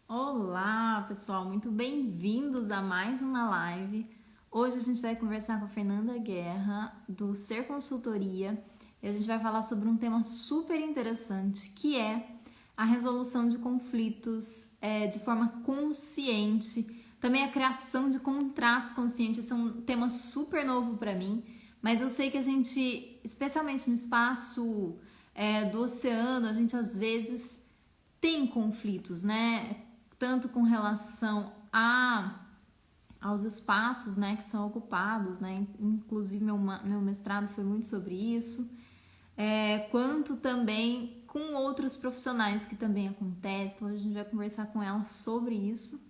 Olá, pessoal, muito bem-vindos a mais uma live. Hoje a gente vai conversar com a Fernanda Guerra, do Ser Consultoria, e a gente vai falar sobre um tema super interessante, que é a resolução de conflitos de forma consciente, também a criação de contratos conscientes. Esse é um tema super novo para mim, mas eu sei que a gente, especialmente no espaço do oceano, a gente às vezes tem conflitos, né? Tanto com relação aos espaços, né, que são ocupados, né? Inclusive meu mestrado foi muito sobre isso, quanto também com outros profissionais que também acontece. Então a gente vai conversar com ela sobre isso.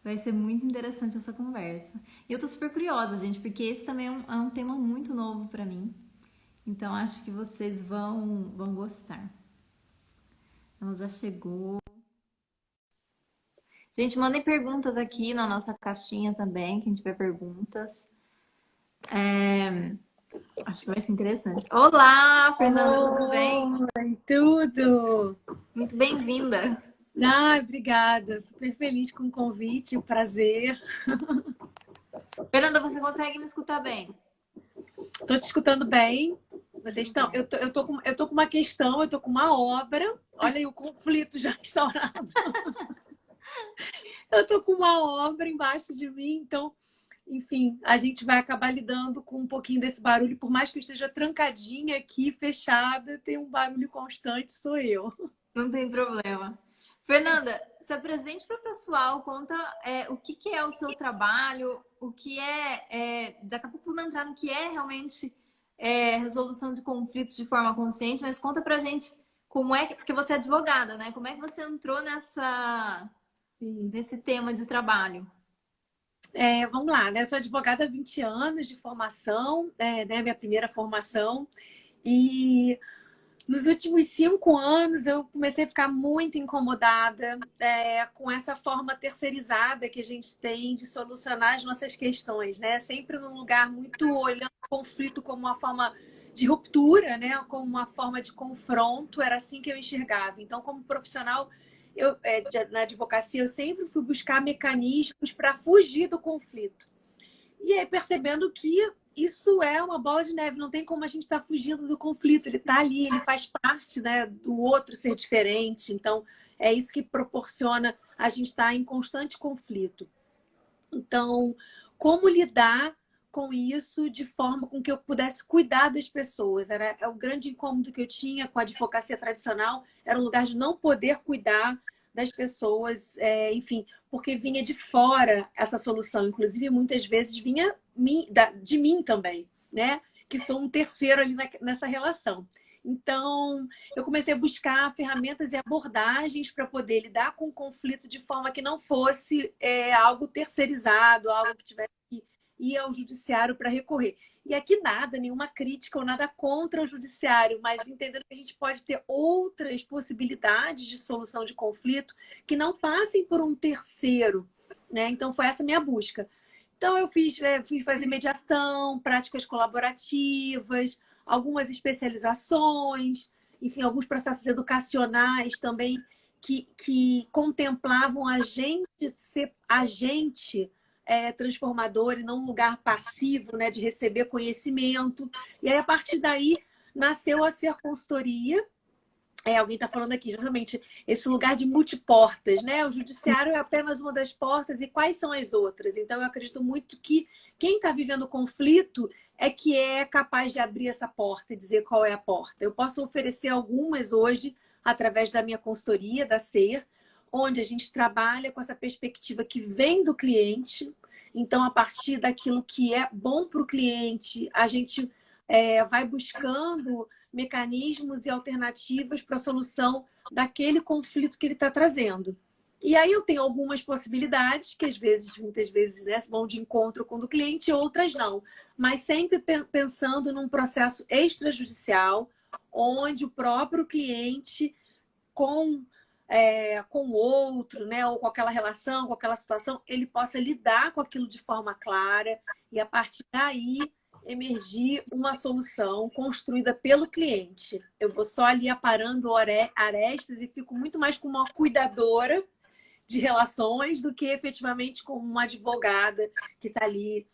Vai ser muito interessante essa conversa. E eu tô super curiosa, gente, porque esse também é um tema muito novo para mim. Então acho que vocês vão gostar. Ela já chegou. Gente, mandem perguntas aqui na nossa caixinha também, que a gente vê perguntas. Acho que vai ser interessante. Olá, Fernanda, tudo bem? Oi, tudo! Muito bem-vinda. Obrigada. Super feliz com o convite, prazer. Fernanda, você consegue me escutar bem? Estou te escutando bem. Vocês Tudo estão? bem. Eu tô com uma questão, eu tô com uma obra. Olha aí o conflito já instaurado. Eu tô com uma obra embaixo de mim, então, enfim, a gente vai acabar lidando com um pouquinho desse barulho. Por mais que eu esteja trancadinha aqui, fechada, tem um barulho constante, sou eu. Não tem problema. Fernanda, se apresente para o pessoal, conta o que é o seu trabalho, o que daqui a pouco vamos entrar no que é realmente resolução de conflitos de forma consciente, mas conta pra gente como é que, porque você é advogada, né? Como é que você entrou Sim. nesse tema de trabalho? Vamos lá, né? Eu sou advogada há 20 anos de formação, né? Minha primeira formação. E nos últimos 5 anos eu comecei a ficar muito incomodada com essa forma terceirizada que a gente tem de solucionar as nossas questões, né? Sempre num lugar muito olhando o conflito como uma forma de ruptura, né? Como uma forma de confronto. Era assim que eu enxergava. Então, como profissional na advocacia, eu sempre fui buscar mecanismos para fugir do conflito. E aí percebendo que isso é uma bola de neve, não tem como a gente estar fugindo do conflito, ele está ali, ele faz parte, né, do outro ser diferente. Então, é isso que proporciona a gente estar em constante conflito. Então, como lidar com isso de forma com que eu pudesse cuidar das pessoas? É o grande incômodo que eu tinha com a advocacia tradicional, era um lugar de não poder cuidar das pessoas, enfim, porque vinha de fora essa solução, inclusive muitas vezes vinha de mim também, né? Que sou um terceiro ali nessa relação. Então, eu comecei a buscar ferramentas e abordagens para poder lidar com o conflito de forma que não fosse algo terceirizado, algo que tivesse que ir ao judiciário para recorrer. E aqui nada, nenhuma crítica ou nada contra o judiciário, mas entendendo que a gente pode ter outras possibilidades de solução de conflito que não passem por um terceiro, né? Então foi essa minha busca. Então eu fui fazer mediação, práticas colaborativas, algumas especializações, enfim, alguns processos educacionais também que contemplavam a gente ser agente transformador e não um lugar passivo, né, de receber conhecimento. E aí, a partir daí, nasceu a Ser Consultoria. Alguém está falando aqui, justamente, esse lugar de multiportas, né? O judiciário é apenas uma das portas e quais são as outras? Então, eu acredito muito que quem está vivendo conflito é que é capaz de abrir essa porta e dizer qual é a porta. Eu posso oferecer algumas hoje, através da minha consultoria, da SER, onde a gente trabalha com essa perspectiva que vem do cliente. Então, a partir daquilo que é bom para o cliente, a gente vai buscando mecanismos e alternativas para a solução daquele conflito que ele está trazendo. E aí eu tenho algumas possibilidades que às vezes, muitas vezes, né, vão de encontro com o do cliente, outras não. Mas sempre pensando num processo extrajudicial, onde o próprio cliente, com o outro, né, ou com aquela relação, com aquela situação, ele possa lidar com aquilo de forma clara e, a partir daí, emergir uma solução construída pelo cliente. Eu vou só ali aparando arestas e fico muito mais como uma cuidadora de relações do que efetivamente como uma advogada que está ali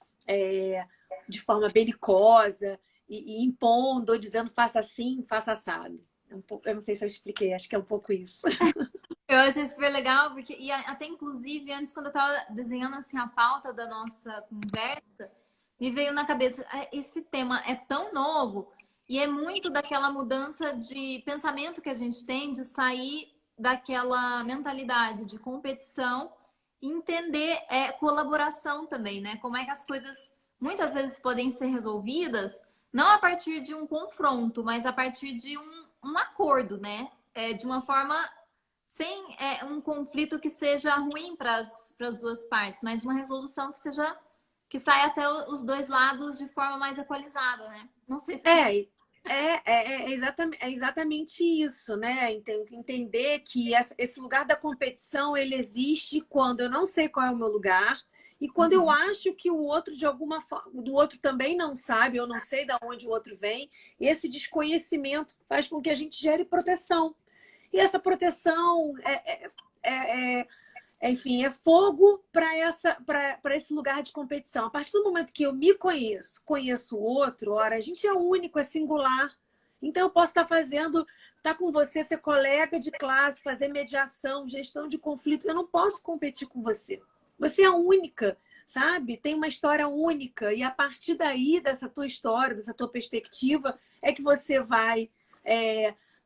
de forma belicosa e impondo, ou dizendo faça assim, faça assado. Eu não sei se eu expliquei, acho que é um pouco isso. Eu achei super legal, porque e até inclusive antes, quando eu tava desenhando assim a pauta da nossa conversa, me veio na cabeça, esse tema é tão novo e é muito daquela mudança de pensamento que a gente tem de sair daquela mentalidade de competição e entender colaboração também, né? Como é que as coisas muitas vezes podem ser resolvidas, não a partir de um confronto, mas a partir de um acordo, né? De uma forma sem um conflito que seja ruim para as duas partes, mas uma resolução que saia até os dois lados de forma mais equalizada, né? Não sei se É exatamente isso, né? Entender que esse lugar da competição ele existe quando eu não sei qual é o meu lugar e quando eu acho que o outro de alguma forma, do outro também não sabe, eu não sei de onde o outro vem, e esse desconhecimento faz com que a gente gere proteção. E essa proteção enfim, é fogo para esse lugar de competição. A partir do momento que eu me conheço, conheço o outro, ora, a gente é único, é singular. Então, eu posso estar com você, ser colega de classe, fazer mediação, gestão de conflito. Eu não posso competir com você. Você é única, sabe? Tem uma história única. E a partir daí, dessa tua história, dessa tua perspectiva, é que você vai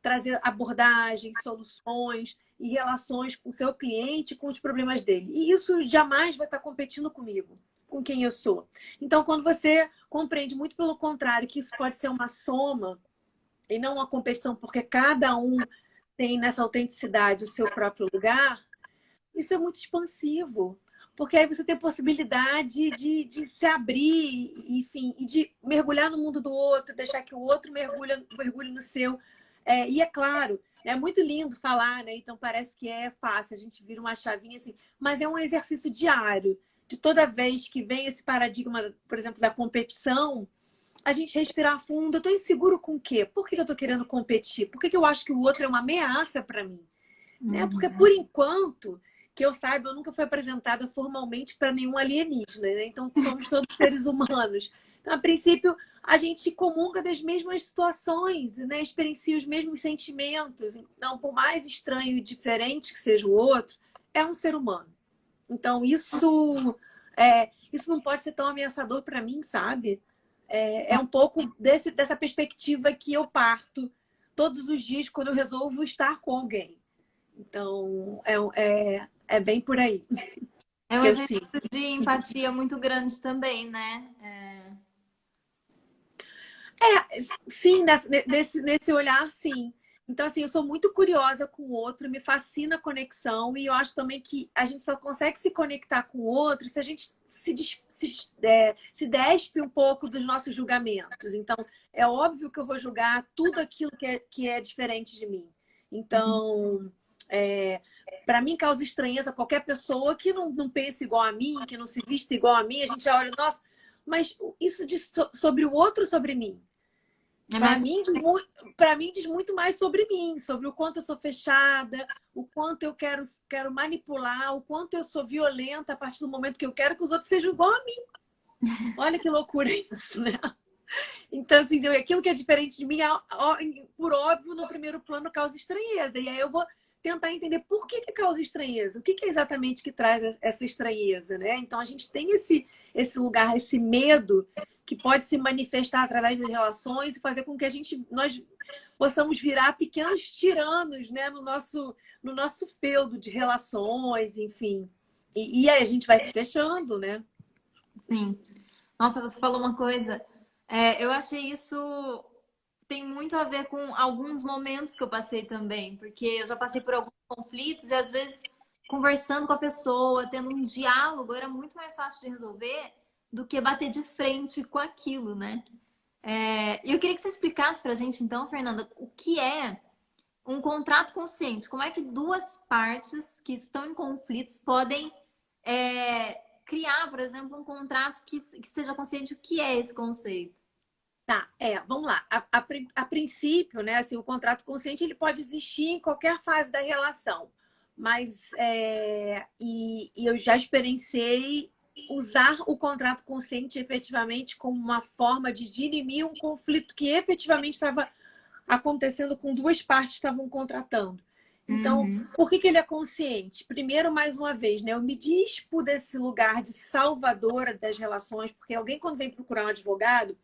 trazer abordagens, soluções e relações com o seu cliente, com os problemas dele. E isso jamais vai estar competindo comigo, com quem eu sou. Então, quando você compreende, muito pelo contrário, que isso pode ser uma soma e não uma competição, porque cada um tem nessa autenticidade o seu próprio lugar, isso é muito expansivo. Porque aí você tem possibilidade de se abrir, enfim, e de mergulhar no mundo do outro, deixar que o outro mergulhe no seu. E é claro, é muito lindo falar, né? Então parece que é fácil, a gente vira uma chavinha assim, mas é um exercício diário. De toda vez que vem esse paradigma, por exemplo, da competição, a gente respirar fundo. Eu estou inseguro com o quê? Por que eu estou querendo competir? Por que eu acho que o outro é uma ameaça para mim? Né? Porque, por enquanto, que eu saiba, eu nunca fui apresentada formalmente para nenhum alienígena, né? Então, somos todos seres humanos. Então, a princípio, a gente comunga das mesmas situações, né? Experiencia os mesmos sentimentos. Então, por mais estranho e diferente que seja o outro, é um ser humano. Então, isso não pode ser tão ameaçador para mim, sabe? É um pouco dessa perspectiva que eu parto todos os dias quando eu resolvo estar com alguém. Então, é bem por aí. é um Que eu exercício sinto. de empatia muito grande também, né? Sim, nesse olhar, sim. Então, assim, eu sou muito curiosa com o outro, me fascina a conexão, e eu acho também que a gente só consegue se conectar com o outro se a gente se despe um pouco dos nossos julgamentos. Então, é óbvio que eu vou julgar tudo aquilo que é diferente de mim. Então, para mim, causa estranheza qualquer pessoa que não pense igual a mim, que não se vista igual a mim. A gente já olha, nossa, mas isso diz sobre o outro, sobre mim. É Para mais mim, diz muito mais sobre mim, sobre o quanto eu sou fechada, o quanto eu quero manipular, o quanto eu sou violenta a partir do momento que eu quero que os outros sejam igual a mim. Olha que loucura isso, né? Então, assim, aquilo que é diferente de mim, por óbvio, no primeiro plano causa estranheza. E aí eu vou tentar entender por que causa estranheza. O que é exatamente que traz essa estranheza, né? Então, a gente tem esse lugar, esse medo que pode se manifestar através das relações e fazer com que nós possamos virar pequenos tiranos, né? no nosso feudo de relações, enfim. E aí a gente vai se fechando, né? sim. Nossa, você falou uma coisa. Eu achei isso tem muito a ver com alguns momentos que eu passei também, porque eu já passei por alguns conflitos e às vezes conversando com a pessoa, tendo um diálogo, era muito mais fácil de resolver do que bater de frente com aquilo, né? E eu queria que você explicasse pra gente, então, Fernanda, o que é um contrato consciente? Como é que duas partes que estão em conflitos podem criar, por exemplo, um contrato que seja consciente? O que é esse conceito? Tá, vamos lá. A princípio, né, assim, o contrato consciente ele pode existir em qualquer fase da relação. mas e eu já experienciei usar o contrato consciente efetivamente como uma forma de dirimir um conflito que efetivamente estava acontecendo com duas partes que estavam contratando. Então, Uhum. por que ele é consciente? Primeiro, mais uma vez, né? Eu me dispo desse lugar de salvadora das relações, porque alguém, quando vem procurar um advogado,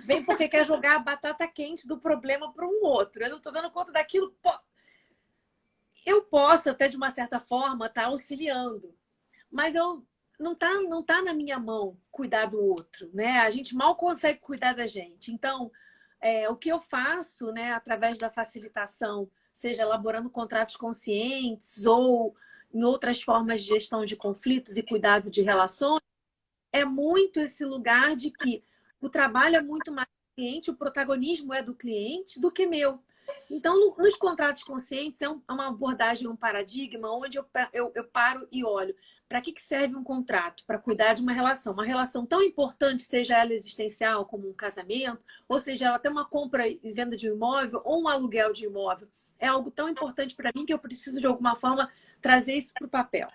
vem porque quer jogar a batata quente do problema para um outro. Eu não estou dando conta daquilo. Pô, eu posso, até de uma certa forma, estar auxiliando, mas eu não tá na minha mão cuidar do outro, né? A gente mal consegue cuidar da gente. Então, o que eu faço, né, através da facilitação, seja elaborando contratos conscientes ou em outras formas de gestão de conflitos e cuidado de relações, é muito esse lugar de que o trabalho é muito mais do cliente, o protagonismo é do cliente do que meu. Então, nos contratos conscientes, é uma abordagem, um paradigma onde eu paro e olho. Para que serve um contrato? Para cuidar de uma relação. Uma relação tão importante, seja ela existencial, como um casamento, ou seja ela até uma compra e venda de um imóvel ou um aluguel de imóvel. É algo tão importante para mim que eu preciso, de alguma forma, trazer isso para o papel.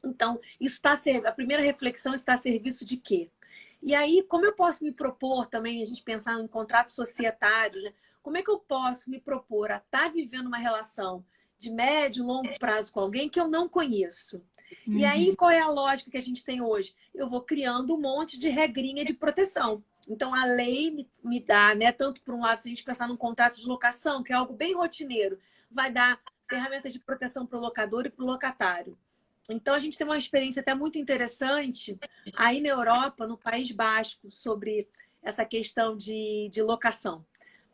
Então, isso está a primeira reflexão está a serviço de quê? E aí, como eu posso me propor também, a gente pensar em contratos societários, né? Como é que eu posso me propor a estar vivendo uma relação de médio e longo prazo com alguém que eu não conheço? E aí, Uhum. qual é a lógica que a gente tem hoje? Eu vou criando um monte de regrinha de proteção. Então, a lei me dá, né? Tanto por um lado, se a gente pensar num contrato de locação, que é algo bem rotineiro, vai dar ferramentas de proteção para o locador e para o locatário. Então, a gente tem uma experiência até muito interessante aí na Europa, no País Basco, sobre essa questão de locação.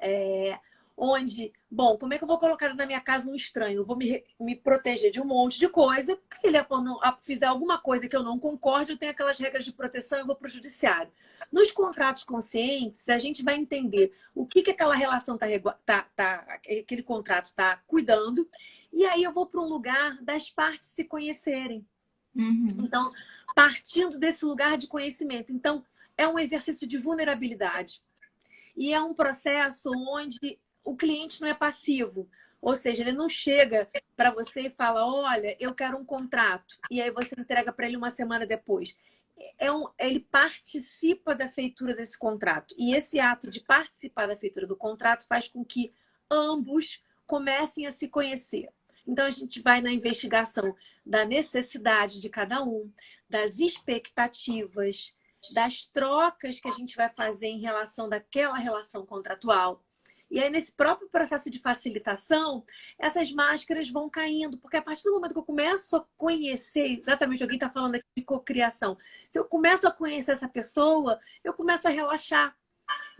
É, onde, bom, como é que eu vou colocar na minha casa um estranho? Eu vou me proteger de um monte de coisa, porque se ele fizer alguma coisa que eu não concorde, eu tenho aquelas regras de proteção e eu vou para o judiciário. Nos contratos conscientes, a gente vai entender o que aquela relação aquele contrato está cuidando, e aí eu vou para um lugar das partes se conhecerem. Uhum. Então, partindo desse lugar de conhecimento. Então, é um exercício de vulnerabilidade. E é um processo onde o cliente não é passivo. Ou seja, ele não chega para você e fala: olha, eu quero um contrato. E aí você entrega para ele uma semana depois. Ele participa da feitura desse contrato. E esse ato de participar da feitura do contrato faz com que ambos comecem a se conhecer. Então, a gente vai na investigação da necessidade de cada um, das expectativas, das trocas que a gente vai fazer em relação daquela relação contratual. E aí, nesse próprio processo de facilitação, essas máscaras vão caindo, porque a partir do momento que eu começo a conhecer, exatamente, alguém está falando aqui de cocriação, se eu começo a conhecer essa pessoa, eu começo a relaxar.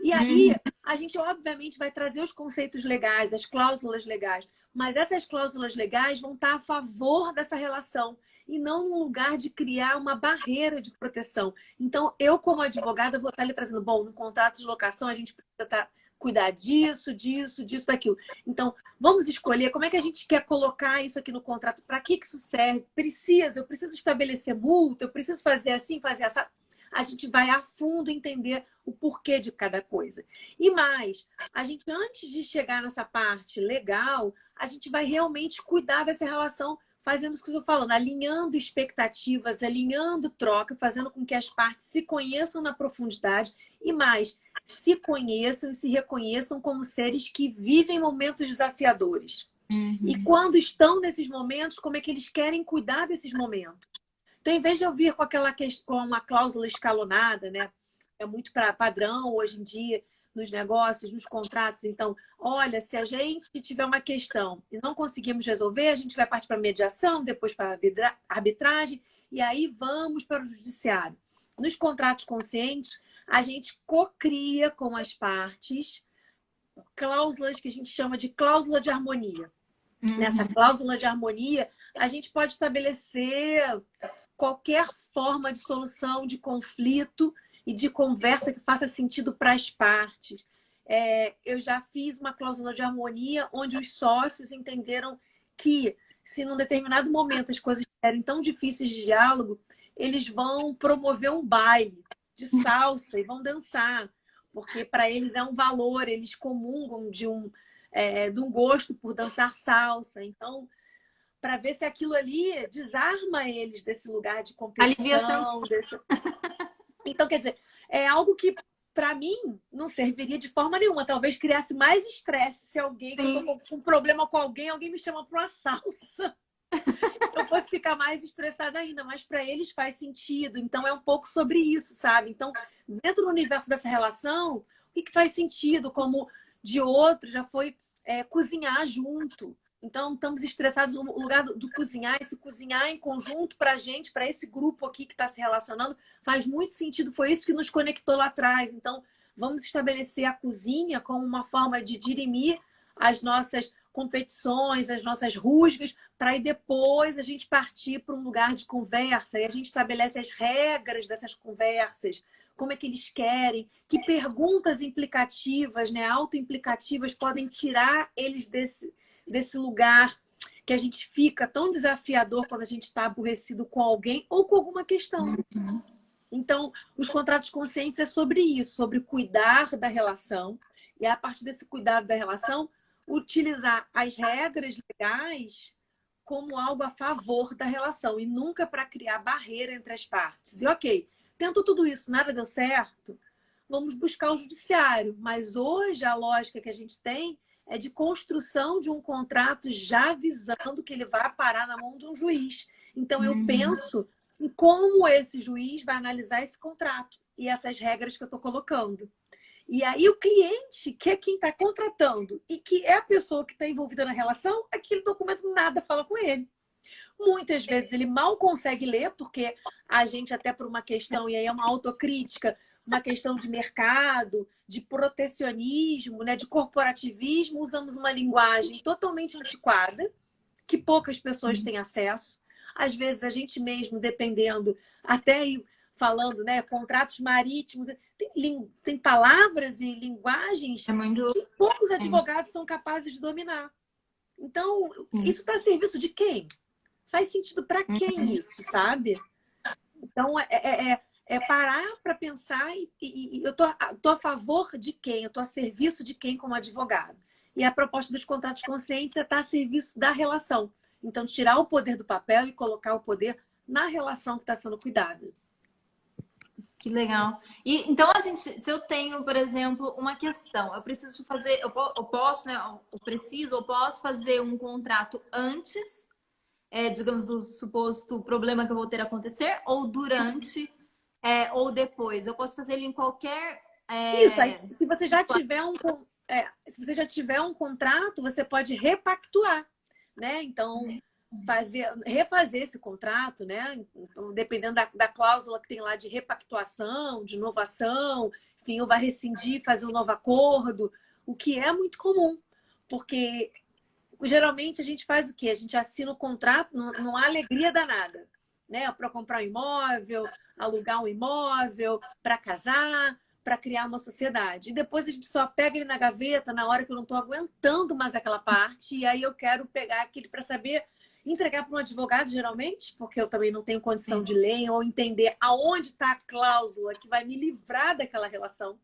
E aí, Uhum. a gente, obviamente, vai trazer os conceitos legais, as cláusulas legais, mas essas cláusulas legais vão estar a favor dessa relação e não no lugar de criar uma barreira de proteção. Então, eu, como advogada, vou estar lhe trazendo, bom, no contrato de locação, a gente precisa cuidar disso, disso, disso, daquilo. Então, vamos escolher como é que a gente quer colocar isso aqui no contrato, para que isso serve? Eu preciso estabelecer multa, eu preciso fazer assim, fazer essa. A gente vai a fundo entender o porquê de cada coisa. E mais, a gente, antes de chegar nessa parte legal, a gente vai realmente cuidar dessa relação, fazendo isso que eu estou falando, alinhando expectativas, alinhando troca, fazendo com que as partes se conheçam na profundidade e mais, se conheçam e se reconheçam como seres que vivem momentos desafiadores. E Uhum. quando estão nesses momentos, como é que eles querem cuidar desses momentos? Então, em vez de eu vir com uma cláusula escalonada, né? É muito padrão hoje em dia nos negócios, nos contratos. Então, olha, se a gente tiver uma questão e não conseguimos resolver, a gente vai partir para mediação, depois para arbitragem, e aí vamos para o judiciário. Nos contratos conscientes, a gente cocria com as partes cláusulas que a gente chama de cláusula de harmonia. Nessa Uhum. cláusula de harmonia, a gente pode estabelecer qualquer forma de solução de conflito e de conversa que faça sentido para as partes. Eu já fiz uma cláusula de harmonia onde os sócios entenderam que, se num determinado momento as coisas estiverem tão difíceis de diálogo, eles vão promover um baile de salsa e vão dançar, porque para eles é um valor, eles comungam de um gosto por dançar salsa. Então, para ver se aquilo ali desarma eles desse lugar de Aliviação. competição. Então, quer dizer, é algo que, para mim, não serviria de forma nenhuma. Talvez criasse mais estresse se alguém, se eu tô com um problema com alguém, alguém me chama para uma salsa. Eu fosse ficar mais estressada ainda, mas para eles faz sentido. Então, é um pouco sobre isso, sabe? Então, dentro do universo dessa relação, o que faz sentido? Como de outro, já foi cozinhar junto. Então, estamos estressados. O lugar do cozinhar, esse cozinhar em conjunto para a gente, para esse grupo aqui que está se relacionando, faz muito sentido. Foi isso que nos conectou lá atrás. Então, vamos estabelecer a cozinha como uma forma de dirimir as nossas competições, as nossas rusgas, para aí depois a gente partir para um lugar de conversa e a gente estabelece as regras dessas conversas, como é que eles querem, que perguntas implicativas, né, autoimplicativas podem tirar eles desse lugar que a gente fica tão desafiador quando a gente está aborrecido com alguém ou com alguma questão. Então, os contratos conscientes é sobre isso, sobre cuidar da relação e a partir desse cuidado da relação utilizar as regras legais como algo a favor da relação e nunca para criar barreira entre as partes. E ok, tentou tudo isso, nada deu certo, vamos buscar o judiciário. Mas hoje a lógica que a gente tem é de construção de um contrato já visando que ele vai parar na mão de um juiz. Então eu penso em como esse juiz vai analisar esse contrato e essas regras que eu estou colocando. E aí o cliente, que é quem está contratando e que é a pessoa que está envolvida na relação, aquele documento nada fala com ele. Muitas vezes ele mal consegue ler, porque a gente até por uma questão, e aí é uma autocrítica, uma questão de mercado, de protecionismo, né, de corporativismo, usamos uma linguagem totalmente antiquada, que poucas pessoas têm acesso. Às vezes a gente mesmo, dependendo, até aí falando, né, contratos marítimos, tem palavras e linguagens que poucos advogados são capazes de dominar. Então, isso está a serviço de quem? Faz sentido para quem isso, sabe? Então, é parar para pensar e eu tô a favor de quem? Eu tô a serviço de quem como advogado? E a proposta dos contratos conscientes é estar a serviço da relação. Então, tirar o poder do papel e colocar o poder na relação que está sendo cuidada. Que legal. E então se eu tenho, por exemplo, uma questão, eu preciso fazer, eu posso, né? Eu posso fazer um contrato antes, digamos, do suposto problema que eu vou ter a acontecer, ou durante, ou depois. Eu posso fazer ele em qualquer. Isso, aí, se você já tiver um contrato, você pode repactuar, né? Então, refazer esse contrato, né? Então, dependendo da cláusula que tem lá de repactuação, de inovação, enfim, ou vai rescindir, fazer um novo acordo, o que é muito comum, porque geralmente a gente faz o quê? A gente assina o contrato, não há alegria danada, né? Para comprar um imóvel, alugar um imóvel, para casar, para criar uma sociedade. E depois a gente só pega ele na gaveta na hora que eu não estou aguentando mais aquela parte, e aí eu quero pegar aquele para saber entregar para um advogado, geralmente, porque eu também não tenho condição de ler ou entender aonde está a cláusula que vai me livrar daquela relação.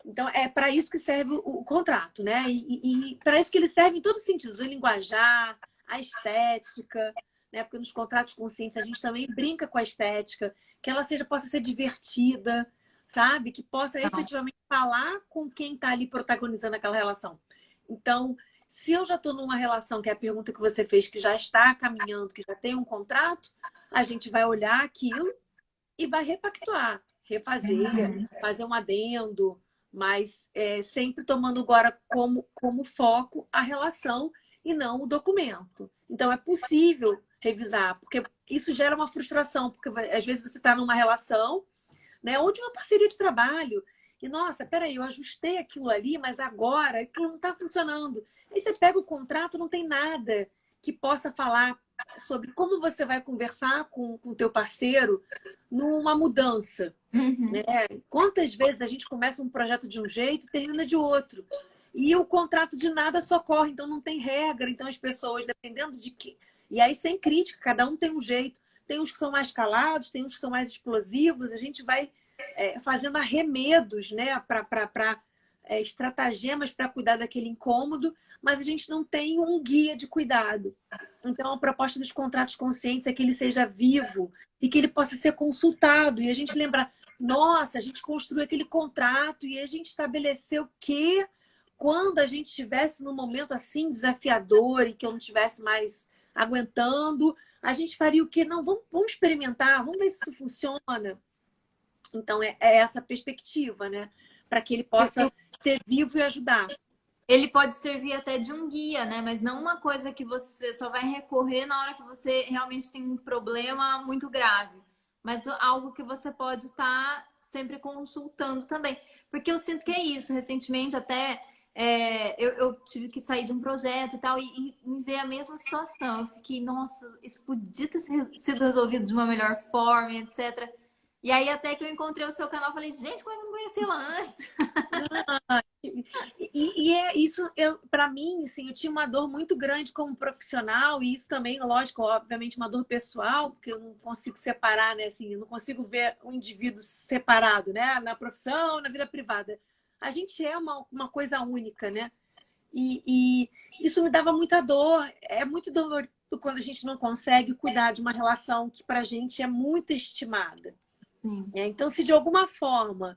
Então, é para isso que serve o contrato, né? E para isso que ele serve em todos os sentidos. O linguajar, a estética, né? Porque nos contratos conscientes a gente também brinca com a estética, que ela possa ser divertida, sabe? Que possa efetivamente falar com quem está ali protagonizando aquela relação. Então, se eu já estou numa relação, que é a pergunta que você fez, que já está caminhando, que já tem um contrato, a gente vai olhar aquilo e vai repactuar, refazer, fazer um adendo, mas sempre tomando agora como foco a relação e não o documento. Então, é possível revisar, porque isso gera uma frustração, porque às vezes você está numa relação, né, ou de uma parceria de trabalho, e nossa, peraí, eu ajustei aquilo ali, mas agora aquilo não está funcionando. Aí você pega o contrato, não tem nada que possa falar sobre como você vai conversar com o teu parceiro numa mudança. Né? Quantas vezes a gente começa um projeto de um jeito e termina de outro? E o contrato de nada socorre, então não tem regra. Então as pessoas, dependendo de que... E aí sem crítica, cada um tem um jeito. Tem uns que são mais calados, tem uns que são mais explosivos. A gente vai fazendo arremedos, né? Para estratagemas para cuidar daquele incômodo, mas a gente não tem um guia de cuidado. Então, a proposta dos contratos conscientes é que ele seja vivo e que ele possa ser consultado. E a gente lembra, nossa, a gente construiu aquele contrato e a gente estabeleceu que quando a gente estivesse num momento assim desafiador e que eu não estivesse mais aguentando, a gente faria o quê? Não, vamos experimentar, vamos ver se isso funciona. Então, é essa perspectiva, né? Para que ele possa ser vivo e ajudar. Ele pode servir até de um guia, né? Mas não uma coisa que você só vai recorrer na hora que você realmente tem um problema muito grave. Mas algo que você pode estar sempre consultando também. Porque eu sinto que é isso. Recentemente, até eu tive que sair de um projeto e tal, e me veio a mesma situação. Eu fiquei, nossa, isso podia ter sido resolvido de uma melhor forma, etc. E aí, até que eu encontrei o seu canal, eu falei, gente, como é que eu não conhecia ela antes? E é isso, para mim, assim, eu tinha uma dor muito grande como profissional, e isso também, lógico, obviamente, uma dor pessoal, porque eu não consigo separar, né? Assim, eu não consigo ver um indivíduo separado, né? Na profissão, na vida privada. A gente é uma coisa única, né? E isso me dava muita dor. É muito dolorido quando a gente não consegue cuidar de uma relação que pra gente é muito estimada. Sim. Então, se de alguma forma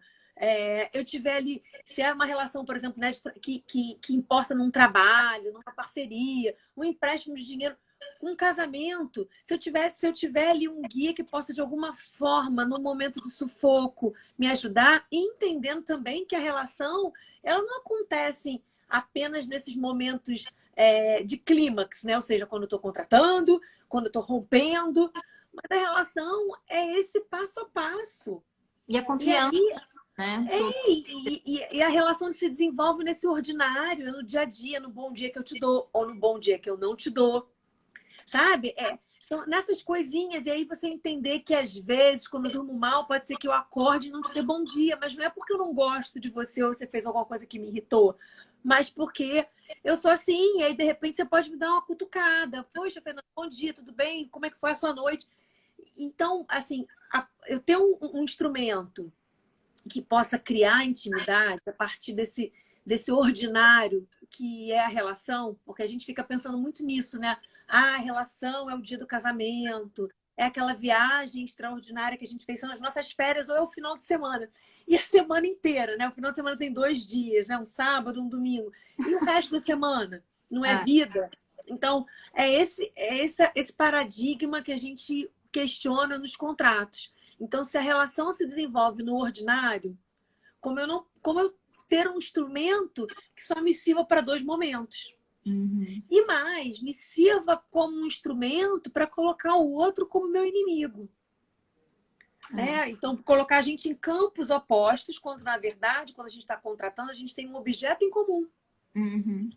eu tiver ali, se é uma relação, por exemplo, né, que importa num trabalho, numa parceria, um empréstimo de dinheiro, um casamento, se eu tiver ali um guia que possa de alguma forma, no momento de sufoco, me ajudar, entendendo também que a relação ela não acontece apenas nesses momentos de clímax, né? Ou seja, quando eu estou contratando, quando eu estou rompendo, mas a relação é esse passo a passo. E a E confiança, aí, né? e a relação se desenvolve nesse ordinário, no dia a dia, no bom dia que eu te dou, ou no bom dia que eu não te dou. Sabe? São nessas coisinhas, e aí você entender que às vezes, quando eu durmo mal, pode ser que eu acorde e não te dê bom dia, mas não é porque eu não gosto de você ou você fez alguma coisa que me irritou, mas porque eu sou assim, e aí de repente você pode me dar uma cutucada. Poxa, Fernanda, bom dia, tudo bem? Como é que foi a sua noite? Então, assim, eu tenho um instrumento que possa criar intimidade a partir desse ordinário que é a relação, porque a gente fica pensando muito nisso, né? Ah, a relação é o dia do casamento, é aquela viagem extraordinária que a gente fez, são as nossas férias ou é o final de semana. E a semana inteira, né? O final de semana tem 2 dias, né? Um sábado, um domingo. E o resto da semana? Não é vida? Então, esse paradigma que a gente questiona nos contratos. Então, se a relação se desenvolve no ordinário, como eu ter um instrumento que só me sirva para 2 momentos. Uhum. E mais, me sirva como um instrumento para colocar o outro como meu inimigo. Né? Então, colocar a gente em campos opostos, quando, na verdade, quando a gente está contratando, a gente tem um objeto em comum. Uhum.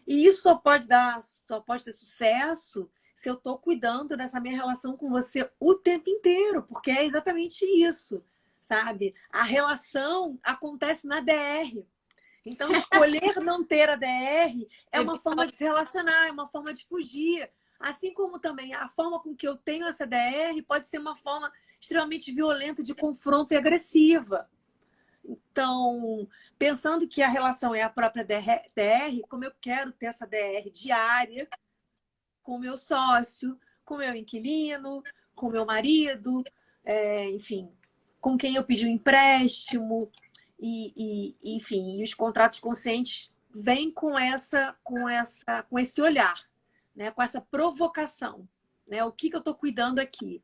E isso só pode ter sucesso se eu estou cuidando dessa minha relação com você o tempo inteiro, porque é exatamente isso, sabe? A relação acontece na DR. Então, escolher não ter a DR é uma forma de se relacionar, é uma forma de fugir. Assim como também a forma com que eu tenho essa DR pode ser uma forma extremamente violenta de confronto e agressiva. Então, pensando que a relação é a própria DR, como eu quero ter essa DR diária com o meu sócio, com o meu inquilino, com o meu marido, enfim, com quem eu pedi um empréstimo, enfim, e os contratos conscientes vêm com esse olhar, né? Com essa provocação, né? O que eu estou cuidando aqui?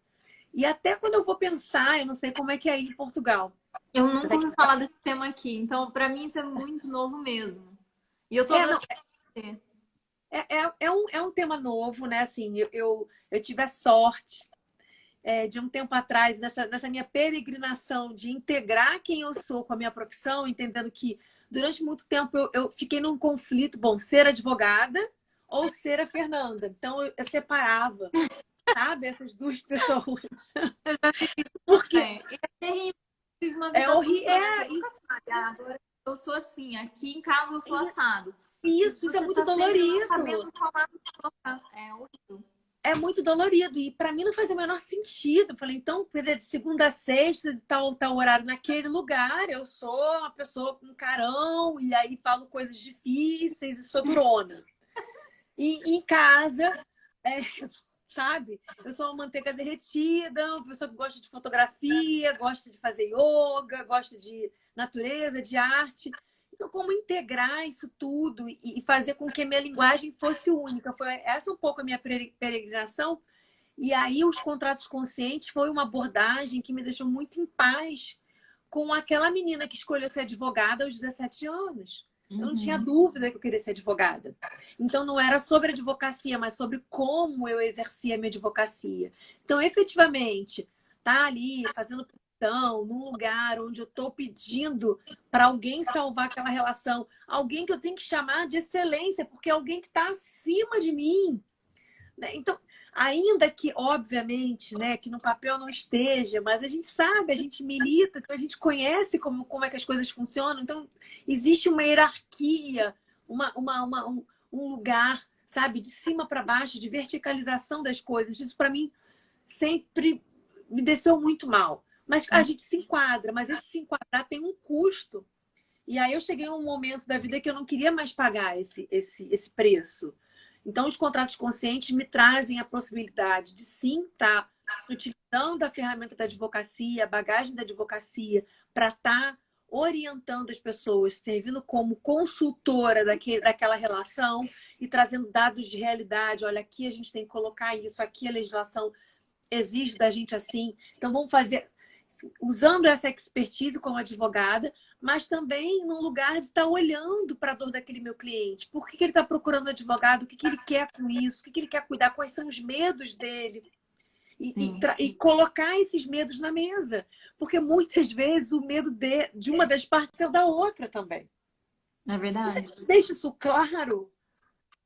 E até quando eu vou pensar, eu não sei como é que é aí em Portugal. Eu nunca ouvi falar desse tema aqui, então para mim isso é muito novo mesmo. E eu tô Não, adorando. é um tema novo, né? Assim, eu tive a sorte de um tempo atrás, nessa minha peregrinação de integrar quem eu sou com a minha profissão, entendendo que durante muito tempo eu fiquei num conflito, bom, ser advogada ou ser a Fernanda. Então eu separava, sabe, essas duas pessoas. Porque É terrível. Tive uma vida horrível. agora eu sou assim, aqui em casa eu sou assado. Isso é Você muito tá sempre não dolorido. sabendo falar. É horrível. é muito dolorido. E para mim não fazia o menor sentido. Eu falei, então, de segunda a sexta, de tal horário naquele lugar, eu sou uma pessoa com carão, e aí falo coisas difíceis e sou durona. E em casa, é, sabe? Eu sou uma manteiga derretida, uma pessoa que gosta de fotografia, gosta de fazer yoga, gosta de natureza, de arte. Então, como integrar isso tudo e fazer com que a minha linguagem fosse única? Foi essa um pouco a minha peregrinação. E aí, os contratos conscientes foi uma abordagem que me deixou muito em paz com aquela menina que escolheu ser advogada aos 17 anos. Eu não tinha dúvida que eu queria ser advogada. Então, não era sobre advocacia, mas sobre como eu exercia a minha advocacia. Então, efetivamente, tá ali fazendo petição num lugar onde eu estou pedindo para alguém salvar aquela relação, alguém que eu tenho que chamar de excelência, porque é alguém que está acima de mim. Então, ainda que, obviamente, né, que no papel não esteja, mas a gente sabe, a gente milita, então a gente conhece como é que as coisas funcionam. Então, existe uma hierarquia, um lugar, sabe, de cima para baixo, de verticalização das coisas. Isso, para mim, sempre me desceu muito mal. Mas a gente se enquadra, mas esse se enquadrar tem um custo. E aí eu cheguei a um momento da vida que eu não queria mais pagar esse preço. Então, os contratos conscientes me trazem a possibilidade de sim estar utilizando a ferramenta da advocacia, a bagagem da advocacia, para estar orientando as pessoas, servindo como consultora daquela relação e trazendo dados de realidade. Olha, aqui a gente tem que colocar isso, aqui a legislação exige da gente assim. Então, vamos fazer usando essa expertise como advogada, mas também num lugar de estar olhando para a dor daquele meu cliente. Por que ele está procurando advogado? O que ele quer com isso? O que ele quer cuidar? Quais são os medos dele? E colocar esses medos na mesa. Porque muitas vezes o medo de uma das partes é o da outra também. É verdade. Você deixa isso claro,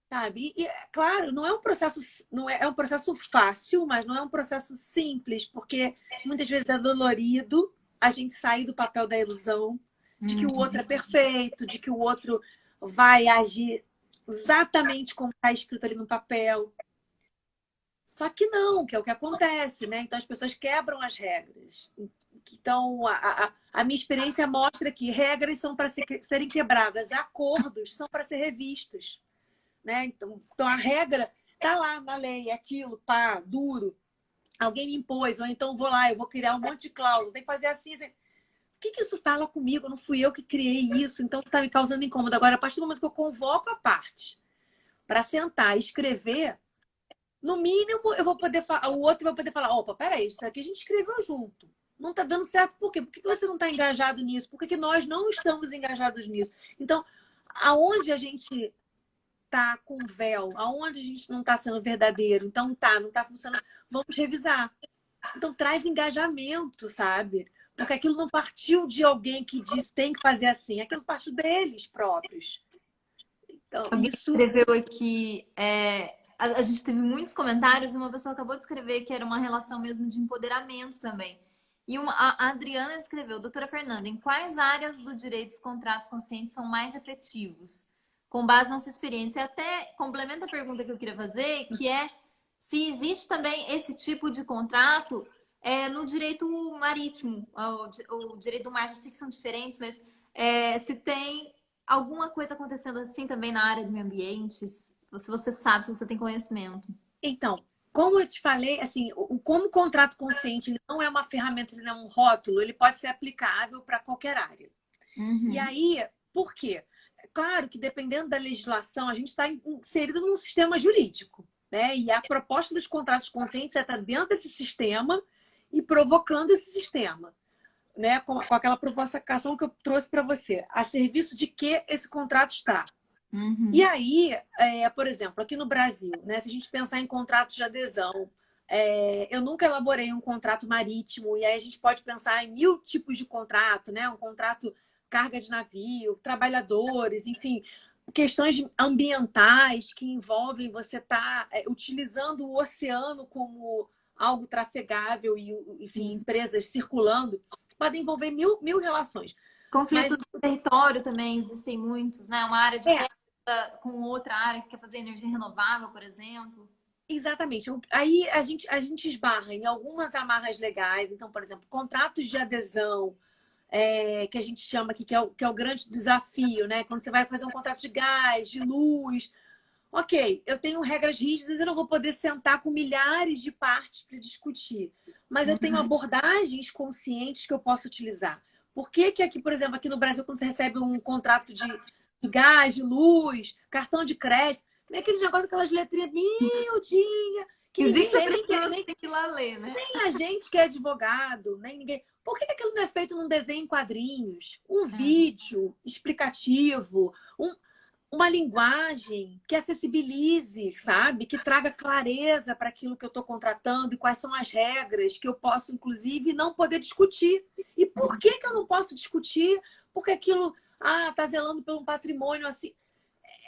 sabe? E claro, não é um processo, é um processo fácil, mas não é um processo simples, porque muitas vezes é dolorido a gente sair do papel da ilusão de que o outro é perfeito, de que o outro vai agir exatamente como está escrito ali no papel. Só que não, que é o que acontece, né? Então as pessoas quebram as regras. Então a minha experiência mostra que regras são para serem quebradas, acordos são para ser revistos. Né? Então a regra tá lá na lei, aquilo, pá, duro. Alguém me impôs, ou então vou lá, eu vou criar um monte de cláusula, tem que fazer assim, assim. O que isso fala comigo? Não fui eu que criei isso, então está me causando incômodo. Agora, a partir do momento que eu convoco a parte para sentar e escrever, no mínimo eu vou poder falar, o outro vai poder falar, opa, peraí, isso aqui a gente escreveu junto. Não está dando certo, por quê? Por que você não está engajado nisso? Por que nós não estamos engajados nisso? Então, aonde a gente tá com véu, aonde a gente não tá sendo verdadeiro, então não tá funcionando, vamos revisar. Então traz engajamento, sabe? Porque aquilo não partiu de alguém que diz tem que fazer assim, aquilo partiu deles próprios. Então, Alguém isso. escreveu aqui, a gente teve muitos comentários, uma pessoa acabou de escrever que era uma relação mesmo de empoderamento também. E a Adriana escreveu, doutora Fernanda, em quais áreas do direito os contratos conscientes são mais efetivos? Com base na sua experiência. Até complementa a pergunta que eu queria fazer, que é se existe também esse tipo de contrato no direito marítimo, o direito do mar, já sei que são diferentes, mas se tem alguma coisa acontecendo assim também na área do meio ambiente, se você sabe, se você tem conhecimento. Então, como eu te falei, assim, como o contrato consciente não é uma ferramenta, ele não é um rótulo, ele pode ser aplicável para qualquer área. E aí, por quê? Claro que dependendo da legislação, a gente está inserido num sistema jurídico, né? E a proposta dos contratos conscientes é estar dentro desse sistema e provocando esse sistema, né? Com aquela provocação que eu trouxe para você. A serviço de que esse contrato está. E aí, por exemplo, aqui no Brasil, né? Se a gente pensar em contratos de adesão, eu nunca elaborei um contrato marítimo, e aí a gente pode pensar em 1000 tipos de contrato, né? Um contrato carga de navio, trabalhadores, enfim, questões ambientais que envolvem você estar utilizando o oceano como algo trafegável e, enfim, empresas circulando, podem envolver mil relações. Conflitos do território também existem muitos, né? Uma área de pesca com outra área que quer fazer energia renovável, por exemplo. Exatamente. Aí a gente esbarra em algumas amarras legais. Então, por exemplo, contratos de adesão, que a gente chama aqui, que é o grande desafio, né? Quando você vai fazer um contrato de gás, de luz. Ok, eu tenho regras rígidas, eu não vou poder sentar com milhares de partes para discutir. Mas eu tenho Uhum. abordagens conscientes que eu posso utilizar. Por que que aqui, por exemplo, aqui no Brasil, quando você recebe um contrato de gás, de luz, cartão de crédito, tem aquele negócio, aquelas letrinhas miudinhas, que Os dias ninguém que você lê, precisa tem que ir lá ler, né? nem a gente que é advogado, nem ninguém. Por que que aquilo não é feito num desenho em quadrinhos? Um É. vídeo explicativo, uma linguagem que acessibilize, sabe? Que traga clareza para aquilo que eu estou contratando e quais são as regras que eu posso, inclusive, não poder discutir. E por que que eu não posso discutir? Porque aquilo, tá zelando pelo patrimônio assim.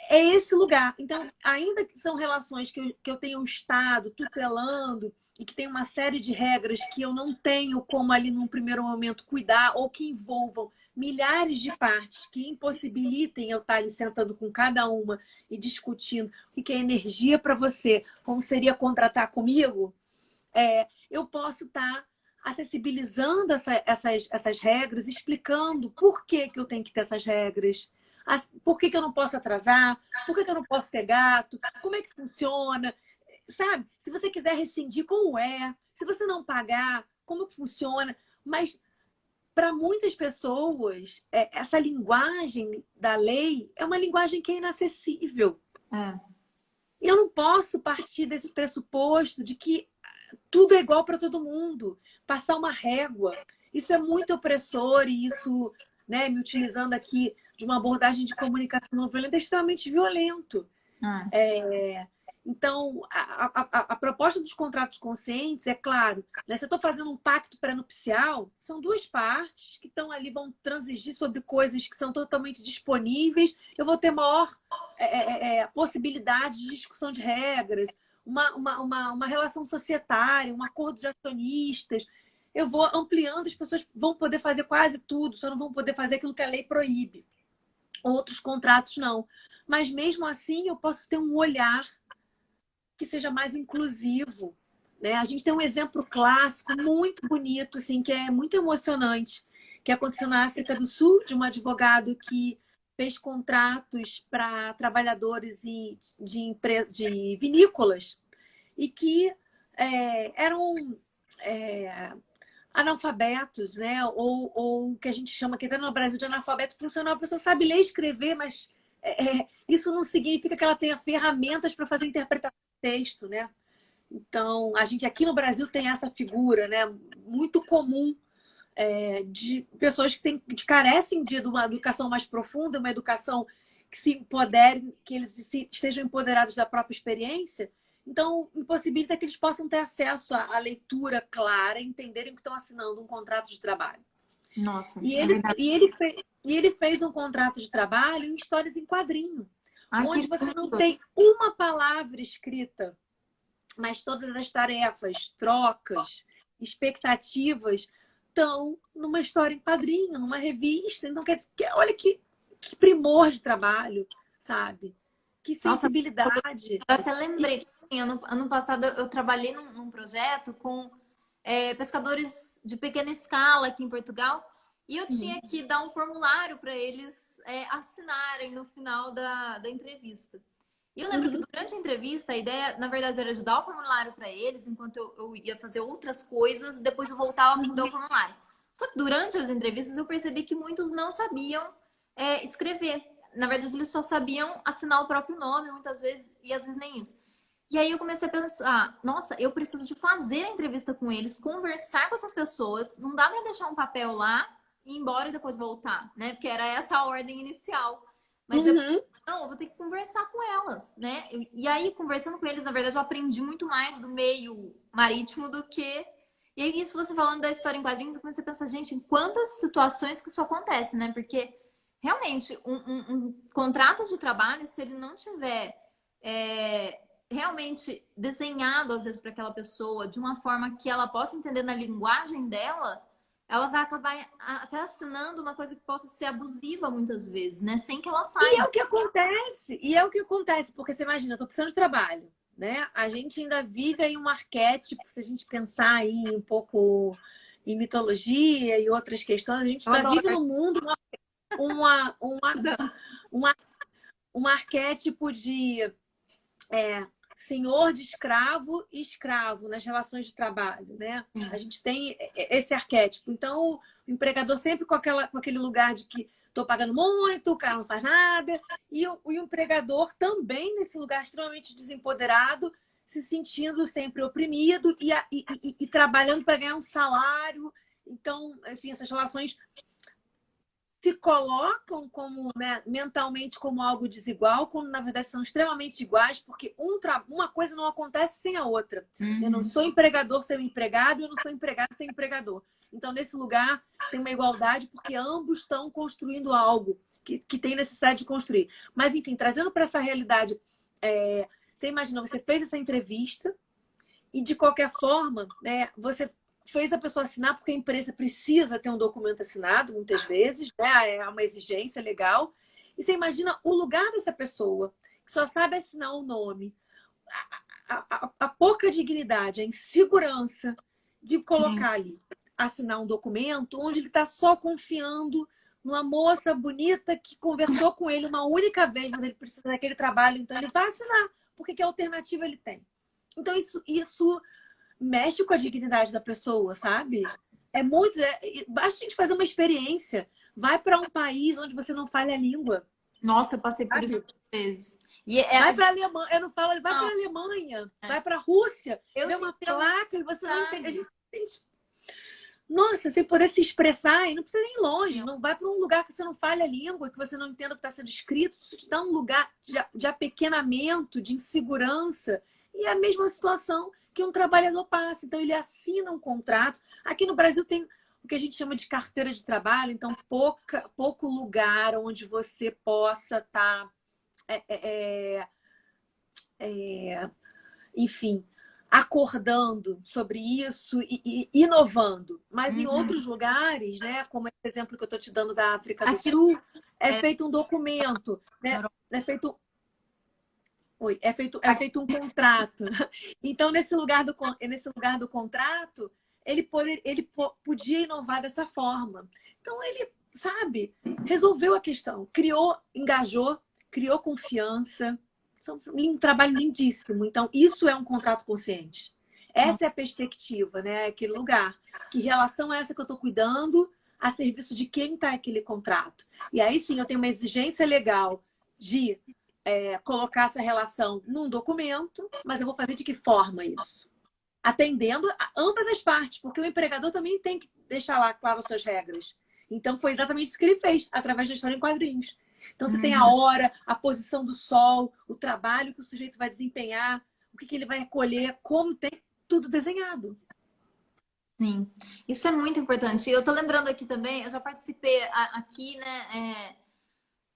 É esse lugar. Então, ainda que são relações que eu tenho um Estado tutelando e que tem uma série de regras que eu não tenho como ali num primeiro momento cuidar ou que envolvam milhares de partes que impossibilitem eu estar ali sentando com cada uma e discutindo o que é energia para você, como seria contratar comigo, eu posso estar acessibilizando essas regras, explicando por que que eu tenho que ter essas regras, por que que eu não posso atrasar, por que que eu não posso ter gato, como é que funciona, sabe? Se você quiser rescindir, como é? Se você não pagar, como que funciona? Mas para muitas pessoas, essa linguagem da lei é uma linguagem que é inacessível. É. E eu não posso partir desse pressuposto de que tudo é igual para todo mundo. Passar uma régua. Isso é muito opressor e isso, né, me utilizando aqui de uma abordagem de comunicação não violenta, é extremamente violento. É. Então, a proposta dos contratos conscientes, é claro, né, se eu estou fazendo um pacto pré-nupcial, são duas partes que estão ali, vão transigir sobre coisas que são totalmente disponíveis, eu vou ter maior possibilidade de discussão de regras, uma relação societária, um acordo de acionistas. Eu vou ampliando, as pessoas vão poder fazer quase tudo, só não vão poder fazer aquilo que a lei proíbe. Outros contratos não. Mas mesmo assim, eu posso ter um olhar que seja mais inclusivo, né? A gente tem um exemplo clássico muito bonito, assim, que é muito emocionante, que aconteceu na África do Sul, de um advogado que fez contratos para trabalhadores de vinícolas e que eram analfabetos, né? Ou que a gente chama aqui até no Brasil de analfabeto funcional. A pessoa sabe ler e escrever, mas isso não significa que ela tenha ferramentas para fazer interpretação de texto, né? Então, a gente aqui no Brasil tem essa figura, né? Muito comum de pessoas que carecem de uma educação mais profunda, uma educação que se empoderem, que eles estejam empoderados da própria experiência. Então, impossibilita que eles possam ter acesso à leitura clara, entenderem que estão assinando um contrato de trabalho. Nossa, E é ele, verdade. e ele fez um contrato de trabalho em histórias em quadrinho, Ai, que onde você não lindo. tem uma palavra escrita, mas todas as tarefas, trocas, expectativas estão numa história em quadrinho, numa revista. Então, quer dizer, olha que primor de trabalho, sabe? Que Nossa, sensibilidade. eu até E, lembrei. Assim, ano passado eu trabalhei num projeto com pescadores de pequena escala aqui em Portugal e eu tinha que dar um formulário para eles assinarem no final da entrevista. E eu lembro que uhum, durante a entrevista, a ideia, na verdade, era de dar o formulário para eles, enquanto eu ia fazer outras coisas, depois eu voltava para dar o formulário. Só que durante as entrevistas eu percebi que muitos não sabiam escrever. Na verdade, eles só sabiam assinar o próprio nome, muitas vezes, e às vezes nem isso. E aí eu comecei a pensar, nossa, eu preciso de fazer a entrevista com eles, conversar com essas pessoas, não dá para deixar um papel lá e ir embora e depois voltar, né? Porque era essa a ordem inicial. Mas depois uhum. não, eu vou ter que conversar com elas, né? E aí, conversando com eles, na verdade, eu aprendi muito mais do meio marítimo do que. E aí, isso você falando da história em quadrinhos, eu comecei a pensar, gente, em quantas situações que isso acontece, né? Porque realmente, um contrato de trabalho, se ele não tiver realmente desenhado, às vezes, para aquela pessoa de uma forma que ela possa entender na linguagem dela, ela vai acabar até assinando uma coisa que possa ser abusiva muitas vezes, né? Sem que ela E é saiba. o que acontece, e é o que acontece, porque você imagina, eu tô precisando de trabalho. né? A gente ainda vive em um arquétipo, se a gente pensar aí um pouco em mitologia e outras questões, a gente Eu ainda vive adoro. no mundo uma, uma, uma, um arquétipo de senhor de escravo e escravo nas relações de trabalho, né? A Sim. gente tem esse arquétipo. Então, o empregador sempre com aquele lugar de que estou pagando muito, o cara não faz nada. E o empregador também nesse lugar extremamente desempoderado, se sentindo sempre oprimido e trabalhando para ganhar um salário. Então, enfim, essas relações se colocam como, né, mentalmente como algo desigual, quando na verdade são extremamente iguais, porque uma coisa não acontece sem a outra. Eu não Uhum. sou empregador sem o empregado, eu não sou empregado sem empregador. Então, nesse lugar, tem uma igualdade, porque ambos estão construindo algo que tem necessidade de construir. Mas, enfim, trazendo para essa realidade, você imagina, você fez essa entrevista e, de qualquer forma, né, você fez a pessoa assinar porque a empresa precisa ter um documento assinado, muitas vezes, né? É uma exigência legal. E você imagina o lugar dessa pessoa, que só sabe assinar o nome, a pouca dignidade, a insegurança de Sim. colocar ali, assinar um documento onde ele está só confiando numa moça bonita que conversou com ele uma única vez, mas ele precisa daquele trabalho, então ele vai assinar, porque que alternativa ele tem? Então, isso mexe com a dignidade da pessoa, sabe? É muito. Basta a gente fazer uma experiência. Vai para um país onde você não fala a língua, Nossa, eu passei por isso sabe? vezes. E Vai para a Alemanha, eu não falo, vai para não, a Alemanha, é. vai para a Rússia, Eu vê uma senti a placa e você não entende. A vontade. gente sente, nossa, sem poder se expressar, e não precisa ir longe, não vai para um lugar que você não fale a língua, que você não entenda o que está sendo escrito, isso te dá um lugar de apequenamento, de insegurança. E é a mesma situação que um trabalhador passa. Então, ele assina um contrato. Aqui no Brasil tem o que a gente chama de carteira de trabalho, então pouco lugar onde você possa estar, enfim, acordando sobre isso e inovando. Mas em Uhum. outros lugares, né, como esse exemplo que eu estou te dando da África do Aqui Sul, é é, feito um documento, na né? Europa. É feito, oi, é Aqui, feito um contrato. Então, nesse lugar do contrato, podia inovar dessa forma. Então, ele, sabe, resolveu a questão, engajou, criou confiança. Um trabalho lindíssimo. Então, isso é um contrato consciente. Essa é a perspectiva, né? Aquele lugar. Que relação é essa que eu estou cuidando a serviço de quem está aquele contrato? E aí sim, eu tenho uma exigência legal de colocar essa relação num documento, mas eu vou fazer de que forma isso? Atendendo a ambas as partes, porque o empregador também tem que deixar lá claro as suas regras. Então, foi exatamente isso que ele fez, através da história em quadrinhos. Então, você tem a uhum. hora, a posição do sol, o trabalho que o sujeito vai desempenhar, o que ele vai colher, como tem tudo desenhado. Sim, isso é muito importante. Eu tô lembrando aqui também, eu já participei aqui, né,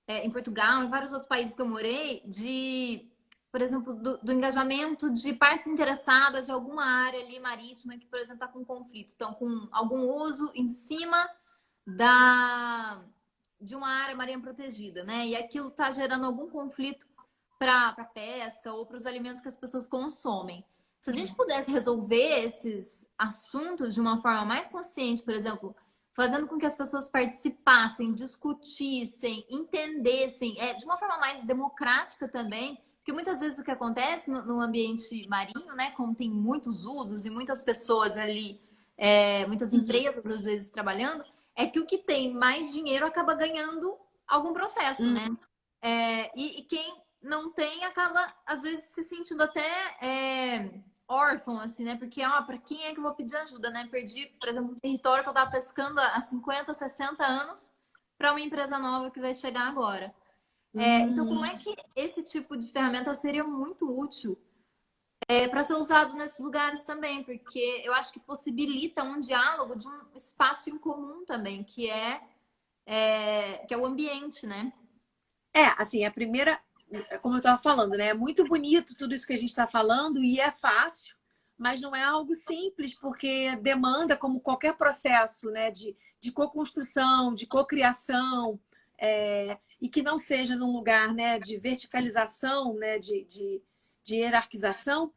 em Portugal, em vários outros países que eu morei, por exemplo, do engajamento de partes interessadas de alguma área ali marítima que, por exemplo, está com conflito, então com algum uso em cima da de uma área marinha protegida, né? E aquilo está gerando algum conflito para a pesca ou para os alimentos que as pessoas consomem. Se a gente pudesse resolver esses assuntos de uma forma mais consciente, por exemplo, fazendo com que as pessoas participassem, discutissem, entendessem, de uma forma mais democrática também, porque muitas vezes o que acontece no ambiente marinho, né, como tem muitos usos e muitas pessoas ali, muitas empresas às vezes trabalhando, é que o que tem mais dinheiro acaba ganhando algum processo, né? E quem não tem acaba, às vezes, se sentindo até órfão, assim, né? Porque, para quem é que eu vou pedir ajuda, né? Perdi, por exemplo, um território que eu estava pescando há 50, 60 anos para uma empresa nova que vai chegar agora. Então, como é que esse tipo de ferramenta seria muito útil para ser usado nesses lugares também? Porque eu acho que possibilita um diálogo de um espaço em comum também, que é o ambiente, né? Assim, a primeira, como eu estava falando, né? É muito bonito tudo isso que a gente está falando e é fácil, mas não é algo simples, porque demanda, como qualquer processo, né? De co-construção, de cocriação, e que não seja num lugar, né? De verticalização, né? De de hierarquização,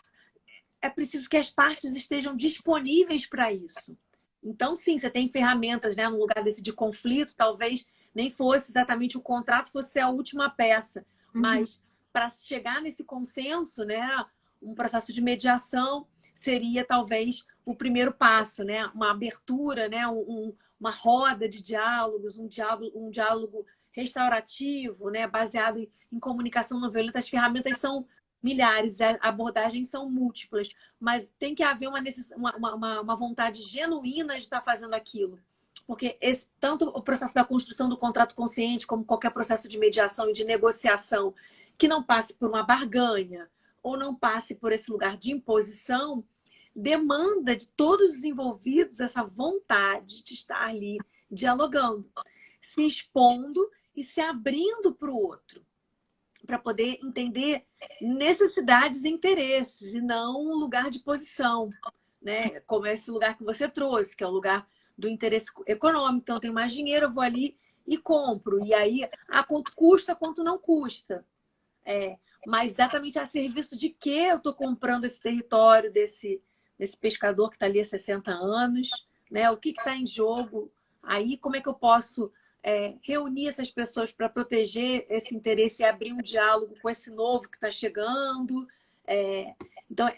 é preciso que as partes estejam disponíveis para isso. Então, sim, você tem ferramentas, né, no lugar desse de conflito, talvez nem fosse exatamente o contrato, fosse a última peça. Mas para chegar nesse consenso, né, um processo de mediação seria talvez o primeiro passo, né? Uma abertura, né? Uma roda de diálogos, um diálogo restaurativo, né? Baseado em comunicação não violenta. As ferramentas são milhares, abordagens são múltiplas, mas tem que haver uma vontade genuína de estar fazendo aquilo. Porque tanto o processo da construção do contrato consciente, como qualquer processo de mediação e de negociação que não passe por uma barganha ou não passe por esse lugar de imposição, demanda de todos os envolvidos essa vontade de estar ali dialogando, se expondo e se abrindo para o outro, para poder entender necessidades e interesses, e não um lugar de posição, né? Como é esse lugar que você trouxe, que é o lugar do interesse econômico. Então, eu tenho mais dinheiro, eu vou ali e compro. E aí, quanto custa, quanto não custa. Mas exatamente a serviço de que eu estou comprando esse território desse pescador que está ali há 60 anos, né? O que está em jogo? Aí, como é que eu posso reunir essas pessoas para proteger esse interesse e abrir um diálogo com esse novo que está chegando? Então,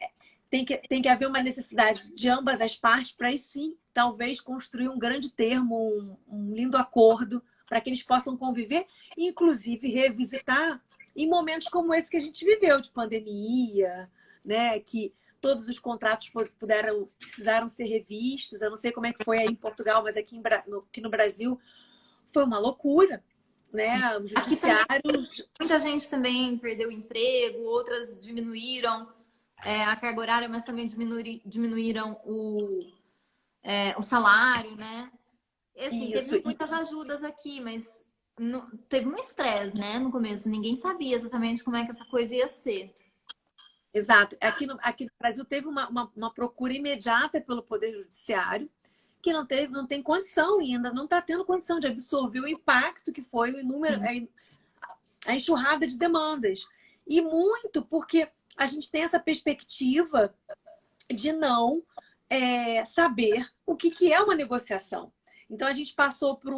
tem que haver uma necessidade de ambas as partes para aí sim, talvez, construir um grande termo, um lindo acordo para que eles possam conviver e, inclusive, revisitar em momentos como esse que a gente viveu, de pandemia, né? Que todos os contratos precisaram ser revistos. Eu não sei como é que foi aí em Portugal, mas aqui no Brasil foi uma loucura, né? Os judiciários... Muita gente também perdeu o emprego, outras diminuíram a carga horária, mas também diminuíram o salário, né? E, assim, teve muitas ajudas aqui, mas teve um estresse, né? No começo, ninguém sabia exatamente como é que essa coisa ia ser. Exato. Aqui no Brasil teve uma procura imediata pelo Poder Judiciário, que não tem condição e ainda não está tendo condição de absorver o impacto que foi o número, a enxurrada de demandas. E muito porque a gente tem essa perspectiva de não saber o que é uma negociação. Então, a gente passou por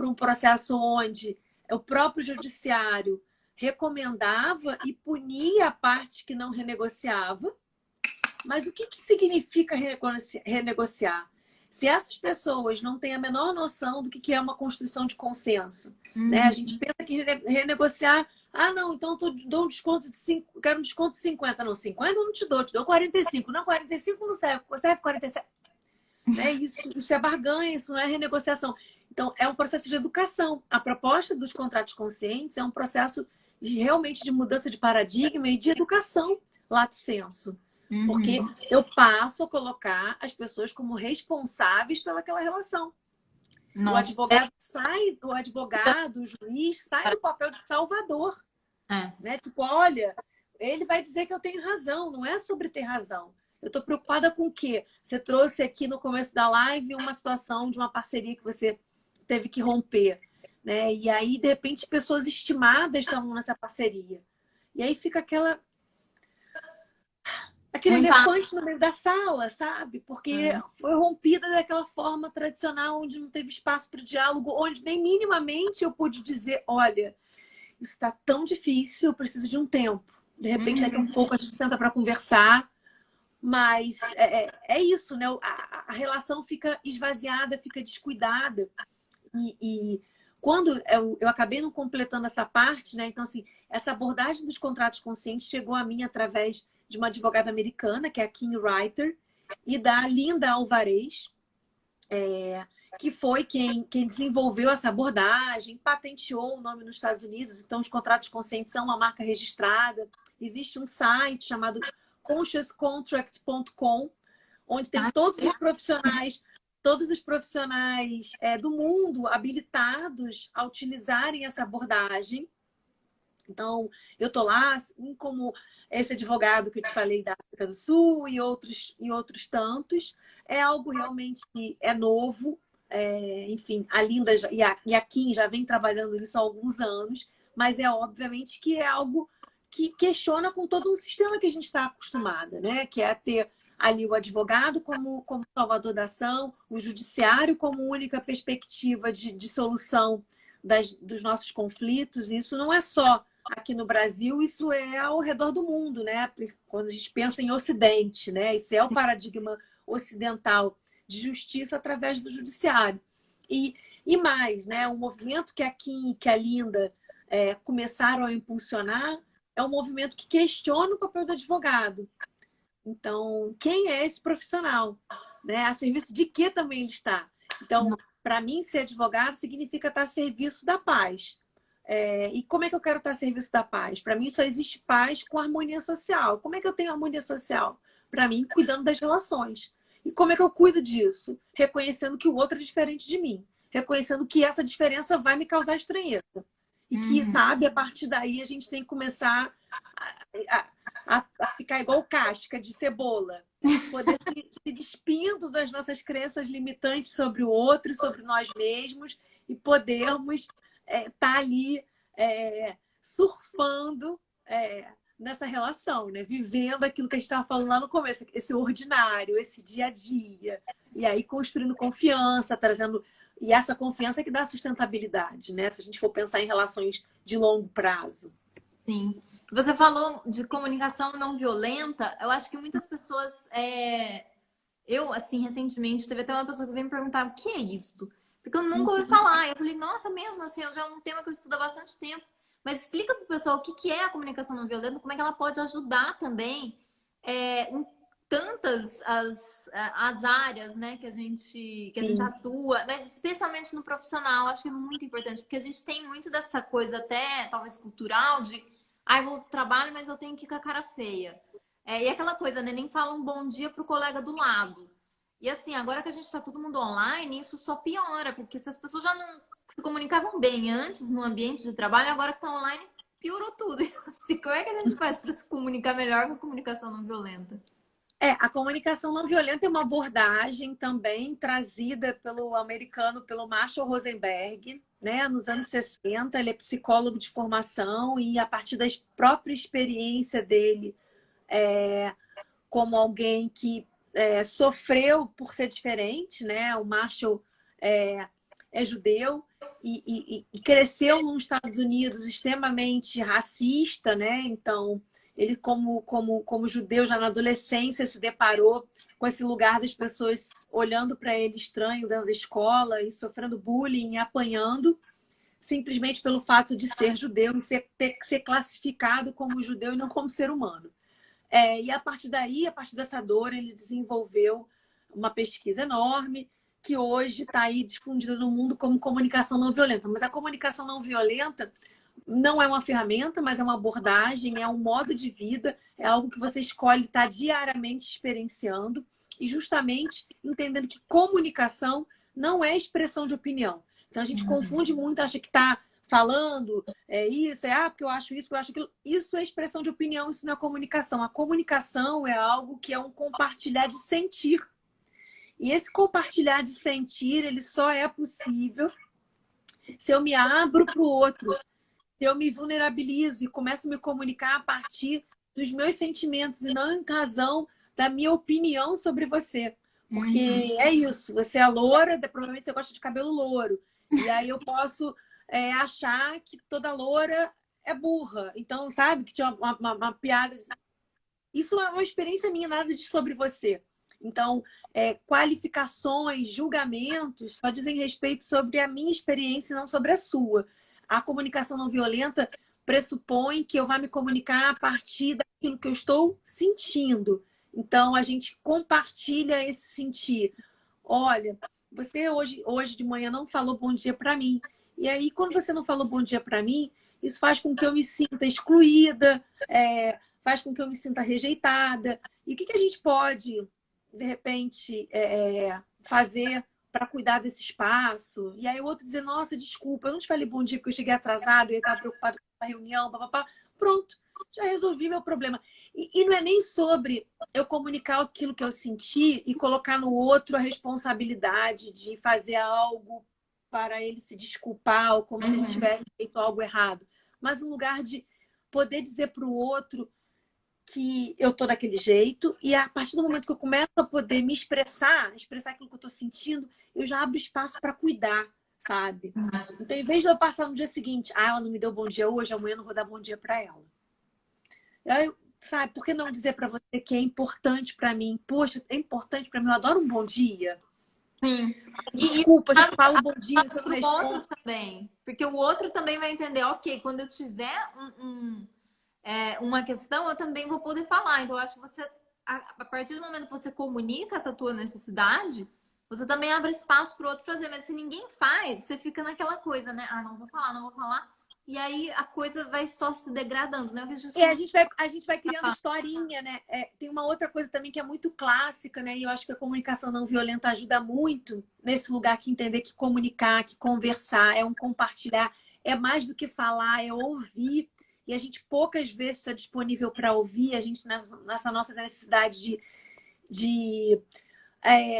um processo onde o próprio judiciário recomendava e punia a parte que não renegociava. Mas o que significa renegociar? Se essas pessoas não têm a menor noção do que é uma construção de consenso, né? A gente pensa que renegociar... não, então eu dou um desconto de 5, quero um desconto de 50. Não, 50 eu não te dou 45. Não, 45 não serve 47. Né? Isso é barganha, isso não é renegociação. Então, é um processo de educação. A proposta dos contratos conscientes é um processo realmente de mudança de paradigma e de educação, lato sensu. Porque eu passo a colocar as pessoas como responsáveis pelaquela relação. Nossa. O advogado, o juiz, sai do papel de salvador. Né? Tipo, olha, ele vai dizer que eu tenho razão, não é sobre ter razão. Eu estou preocupada com o quê? Você trouxe aqui no começo da live uma situação de uma parceria que você teve que romper, né? E aí, de repente, pessoas estimadas estavam nessa parceria. E aí fica aquele elefante no meio da sala, sabe? Porque foi rompida daquela forma tradicional, onde não teve espaço para diálogo, onde nem minimamente eu pude dizer, olha, isso está tão difícil, eu preciso de um tempo. De repente, daqui a um pouco a gente senta para conversar. Mas é isso, né? A relação fica esvaziada, fica descuidada. E quando eu acabei não completando essa parte, né? Então, assim, essa abordagem dos contratos conscientes chegou a mim através de uma advogada americana, que é a Kim Reiter, e da Linda Alvarez, que foi quem desenvolveu essa abordagem, patenteou o nome nos Estados Unidos. Então, os contratos conscientes são uma marca registrada. Existe um site chamado consciouscontract.com, onde tem todos os profissionais do mundo habilitados a utilizarem essa abordagem. Então, eu estou lá, assim como esse advogado que eu te falei da África do Sul e outros tantos. É algo realmente novo. Enfim, a Linda e a Kim já vem trabalhando nisso há alguns anos, mas obviamente que é algo que questiona com todo um sistema que a gente está acostumada, né? Que é ter ali o advogado como salvador da ação, o judiciário como única perspectiva de solução dos nossos conflitos. E isso não é só aqui no Brasil, isso é ao redor do mundo, né? Quando a gente pensa em Ocidente, né? Esse é o paradigma ocidental de justiça através do judiciário. E mais, né? O movimento que a Kim e que a Linda começaram a impulsionar é um movimento que questiona o papel do advogado. Então, quem é esse profissional? Né? A serviço de que também ele está? Então, para mim, ser advogado significa estar a serviço da paz. E como é que eu quero estar a serviço da paz? Para mim, só existe paz com harmonia social. Como é que eu tenho harmonia social? Para mim, cuidando das relações. E como é que eu cuido disso? Reconhecendo que o outro é diferente de mim. Reconhecendo que essa diferença vai me causar estranheza. E que, sabe, a partir daí a gente tem que começar a ficar igual casca de cebola. Poder se despindo das nossas crenças limitantes sobre o outro, sobre nós mesmos, e podermos estar ali surfando nessa relação, né? Vivendo aquilo que a gente estava falando lá no começo, esse ordinário, esse dia a dia. E aí construindo confiança, trazendo... E essa confiança que dá sustentabilidade, né? Se a gente for pensar em relações de longo prazo. Sim. Você falou de comunicação não violenta. Eu acho que muitas pessoas... Eu, assim, recentemente, teve até uma pessoa que veio me perguntar o que é isso? Porque eu nunca ouvi falar. Eu falei, nossa, mesmo assim, já é um tema que eu estudo há bastante tempo. Mas explica para o pessoal o que é a comunicação não violenta, como é que ela pode ajudar também em tantas as áreas, né, que a gente atua, mas especialmente no profissional. Acho que é muito importante, porque a gente tem muito dessa coisa até, talvez, cultural, de eu vou pro trabalho, mas eu tenho que ir com a cara feia. E aquela coisa, né, nem fala um bom dia pro colega do lado. E assim, agora que a gente está todo mundo online, isso só piora, porque se as pessoas já não se comunicavam bem antes no ambiente de trabalho, agora que estão online, piorou tudo. E assim, como é que a gente faz para se comunicar melhor com a comunicação não violenta? A comunicação não violenta é uma abordagem também trazida pelo americano, pelo Marshall Rosenberg, né? Nos anos 60, ele é psicólogo de formação e a partir da própria experiência dele, como alguém que sofreu por ser diferente, né? O Marshall é judeu e cresceu nos Estados Unidos extremamente racista, né? Então, ele, como judeu, já na adolescência, se deparou com esse lugar das pessoas olhando para ele estranho dentro da escola e sofrendo bullying e apanhando, simplesmente pelo fato de ser judeu e ter que ser classificado como judeu e não como ser humano. E a partir daí, a partir dessa dor, ele desenvolveu uma pesquisa enorme que hoje está aí difundida no mundo como comunicação não violenta. Mas a comunicação não violenta não é uma ferramenta, mas é uma abordagem, é um modo de vida, é algo que você escolhe estar diariamente experienciando e justamente entendendo que comunicação não é expressão de opinião. Então a gente confunde muito, acha que está falando porque eu acho isso, porque eu acho aquilo. Isso é expressão de opinião, isso não é comunicação. A comunicação é algo que é um compartilhar de sentir. E esse compartilhar de sentir, ele só é possível se eu me abro para o outro, se eu me vulnerabilizo e começo a me comunicar a partir dos meus sentimentos e não em razão da minha opinião sobre você. Porque é isso, você é loura, provavelmente você gosta de cabelo louro. E aí eu posso achar que toda loura é burra. Então, sabe, que tinha uma piada. Isso é uma experiência minha, nada de sobre você. Então, qualificações, julgamentos só dizem respeito sobre a minha experiência e não sobre a sua. A comunicação não violenta pressupõe que eu vá me comunicar a partir daquilo que eu estou sentindo. Então, a gente compartilha esse sentir. Olha, você hoje de manhã não falou bom dia para mim. E aí, quando você não falou bom dia para mim, isso faz com que eu me sinta excluída, faz com que eu me sinta rejeitada. E o que a gente pode, de repente, fazer para cuidar desse espaço? E aí o outro dizer, nossa, desculpa, eu não te falei bom dia porque eu cheguei atrasado e eu estava preocupado com a reunião, papapá. Pronto, já resolvi meu problema. E não é nem sobre eu comunicar aquilo que eu senti e colocar no outro a responsabilidade de fazer algo para ele se desculpar ou como se ele tivesse feito algo errado. Mas um lugar de poder dizer para o outro que eu tô daquele jeito, e a partir do momento que eu começo a poder me expressar aquilo que eu tô sentindo, eu já abro espaço para cuidar, sabe? Então, em vez de eu passar no dia seguinte, ela não me deu bom dia hoje, amanhã eu não vou dar bom dia para ela. Aí, sabe, por que não dizer para você que é importante para mim? Poxa, é importante para mim, eu adoro um bom dia. Sim. Desculpa, eu falo bom dia, você não Para o outro responde. também. Porque o outro também vai entender, ok, quando eu tiver uma questão, eu também vou poder falar. Então, eu acho que você, a partir do momento que você comunica essa tua necessidade, você também abre espaço para o outro fazer. Mas se ninguém faz, você fica naquela coisa, né? Ah, não vou falar, não vou falar. E aí a coisa vai só se degradando, né? Eu vejo isso. E a gente vai criando historinha, né? Tem uma outra coisa também que é muito clássica, né? E eu acho que a comunicação não violenta ajuda muito nesse lugar que entender que comunicar, que conversar, é um compartilhar, é mais do que falar, é ouvir. E a gente poucas vezes está disponível para ouvir, a gente nessa nossa necessidade de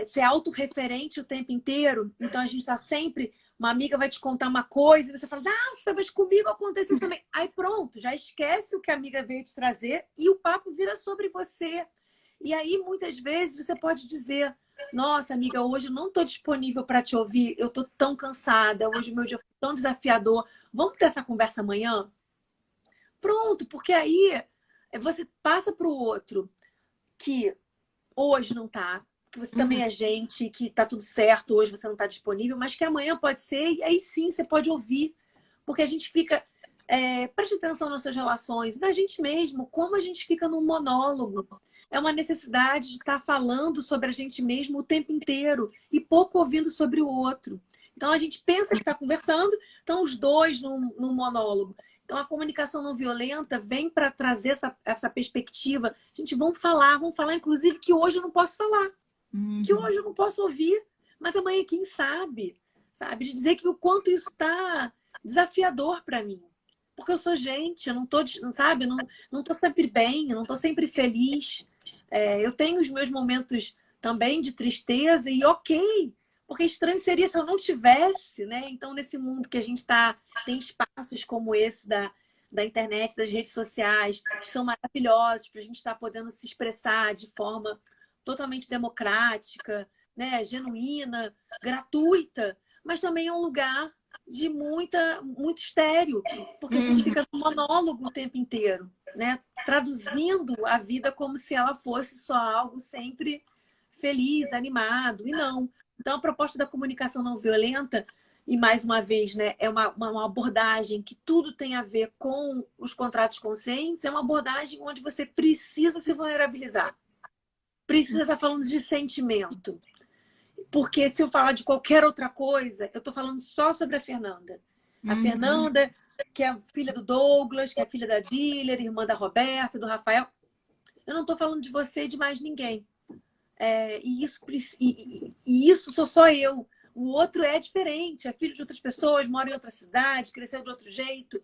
ser autorreferente o tempo inteiro. Então a gente está sempre. Uma amiga vai te contar uma coisa e você fala, nossa, mas comigo aconteceu isso também. Aí pronto, já esquece o que a amiga veio te trazer e o papo vira sobre você. E aí, muitas vezes, você pode dizer, nossa, amiga, hoje eu não estou disponível para te ouvir, eu estou tão cansada, hoje o meu dia foi tão desafiador. Vamos ter essa conversa amanhã? Pronto, porque aí você passa para o outro que hoje não tá, que você também é gente, que tá tudo certo, hoje você não tá disponível, mas que amanhã pode ser, e aí sim você pode ouvir. Porque a gente fica. Preste atenção nas suas relações, na gente mesmo, como a gente fica num monólogo. É uma necessidade de estar falando sobre a gente mesmo o tempo inteiro e pouco ouvindo sobre o outro. Então a gente pensa que está conversando, estão os dois num monólogo. Então, a comunicação não violenta vem para trazer essa perspectiva. Gente, vamos falar, inclusive, que hoje eu não posso falar, que hoje eu não posso ouvir, mas amanhã, quem sabe? Sabe? De dizer que o quanto isso está desafiador para mim. Porque eu sou gente, eu não tô, sabe? Não tô sempre bem, eu não tô sempre feliz. Eu tenho os meus momentos também de tristeza e ok. Porque estranho seria se eu não tivesse, né? Então, nesse mundo que a gente tem espaços como esse da internet, das redes sociais, que são maravilhosos para a gente estar podendo se expressar de forma totalmente democrática, né? Genuína, gratuita, mas também é um lugar de muito estéreo, porque a gente fica no monólogo o tempo inteiro, né? Traduzindo a vida como se ela fosse só algo sempre feliz, animado, e não. Então, a proposta da comunicação não violenta, e mais uma vez, né, é uma abordagem que tudo tem a ver com os contratos conscientes, é uma abordagem onde você precisa se vulnerabilizar. Precisa estar falando de sentimento. Porque se eu falar de qualquer outra coisa, eu estou falando só sobre a Fernanda. A Fernanda, que é a filha do Douglas, que é a filha da Diller, irmã da Roberta, do Rafael. Eu não estou falando de você e de mais ninguém. E isso sou só eu. O outro é diferente, é filho de outras pessoas, mora em outra cidade, cresceu de outro jeito.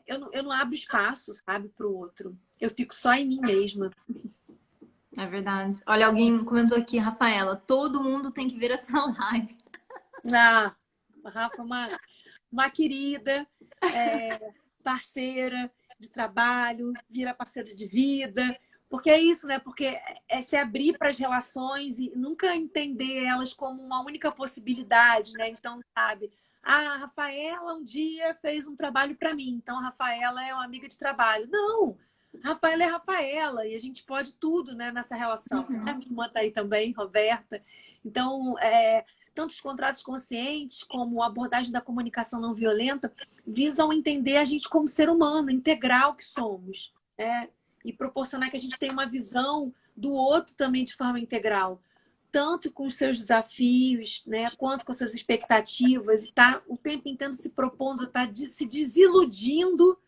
Eu não abro espaço, sabe, para o outro. Eu fico só em mim mesma. É verdade. Olha, alguém comentou aqui, Rafaela, todo mundo tem que ver essa live. A Rafa é uma querida, parceira de trabalho, vira parceira de vida. Porque é isso, né? Porque é se abrir para as relações e nunca entender elas como uma única possibilidade, né? Então, sabe? A Rafaela um dia fez um trabalho para mim, então a Rafaela é uma amiga de trabalho. Não! Rafaela é Rafaela e a gente pode tudo, né, nessa relação. A minha irmã tá aí também, Roberta. Então, tanto os contratos conscientes como a abordagem da comunicação não violenta visam entender a gente como ser humano, integral que somos, né? E proporcionar que a gente tenha uma visão do outro também de forma integral, tanto com os seus desafios, né, quanto com as suas expectativas, e tá o tempo inteiro se propondo, se desiludindo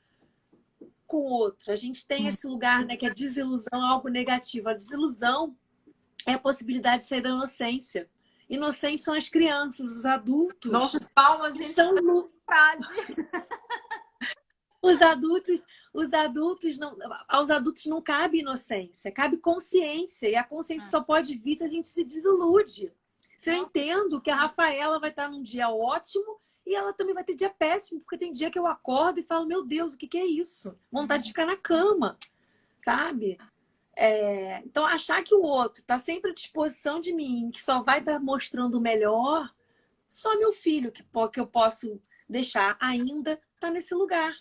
com o outro. A gente tem esse lugar, né, que a desilusão é algo negativo. A desilusão é a possibilidade de sair da inocência. Inocentes são as crianças, os adultos. Nossa, palmas, gente. São frase. Os adultos não, aos adultos não cabe inocência, cabe consciência. E a consciência só pode vir se a gente se desilude. Se eu entendo que a Rafaela vai estar num dia ótimo E ela também vai ter dia péssimo, porque tem dia que eu acordo e falo, meu Deus, o que que é isso? Vontade de ficar na cama, sabe? Então, achar que o outro está sempre à disposição de mim, que só vai estar mostrando o melhor, só meu filho que eu posso deixar ainda tá nesse lugar.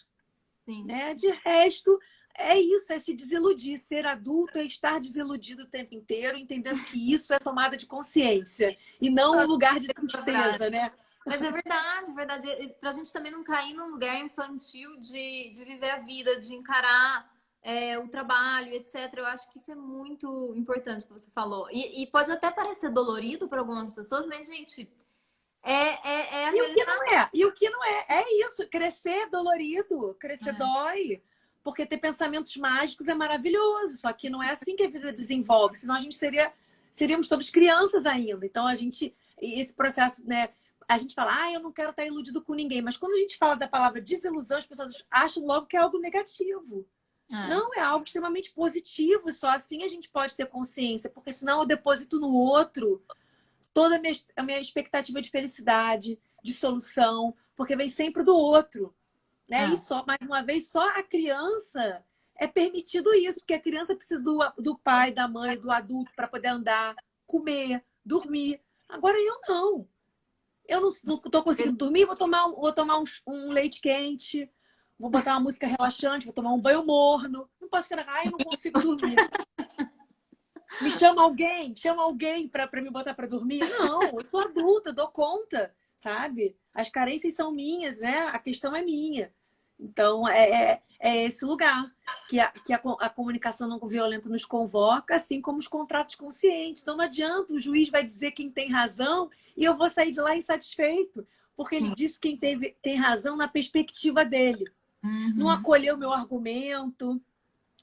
Sim. Né? De resto, é isso, é se desiludir. Ser adulto é estar desiludido o tempo inteiro, entendendo que isso é tomada de consciência e não um lugar de tristeza, né? Mas é verdade, verdade. Pra gente também não cair num lugar infantil de viver a vida, de encarar o trabalho, etc. Eu acho que isso é muito importante que você falou. E pode até parecer dolorido para algumas pessoas, mas, gente, é a E o que realidade. não é? E o que não é? É isso, crescer é dolorido, crescer dói. Porque ter pensamentos mágicos é maravilhoso, só que não é assim que a vida desenvolve, senão a gente seríamos todos crianças ainda. Então esse processo, né? A gente fala, eu não quero estar iludido com ninguém, mas quando a gente fala da palavra desilusão, as pessoas acham logo que é algo negativo. Não, é algo extremamente positivo, só assim a gente pode ter consciência, porque senão eu deposito no outro toda a minha expectativa de felicidade, de solução, porque vem sempre do outro. Né? E só, mais uma vez, só a criança é permitido isso, porque a criança precisa do pai, da mãe, do adulto para poder andar, comer, dormir. Agora eu não. Eu não estou conseguindo dormir, vou tomar um leite quente, vou botar uma música relaxante, vou tomar um banho morno. Não posso ficar, eu não consigo dormir. Chama alguém para me botar para dormir. Não, eu sou adulta, eu dou conta, sabe? As carências são minhas, né? A questão é minha. Então, é esse lugar que a comunicação não violenta nos convoca, assim como os contratos conscientes. Então, não adianta, o juiz vai dizer quem tem razão e eu vou sair de lá insatisfeito, porque ele disse quem tem razão na perspectiva dele. Não acolheu o meu argumento,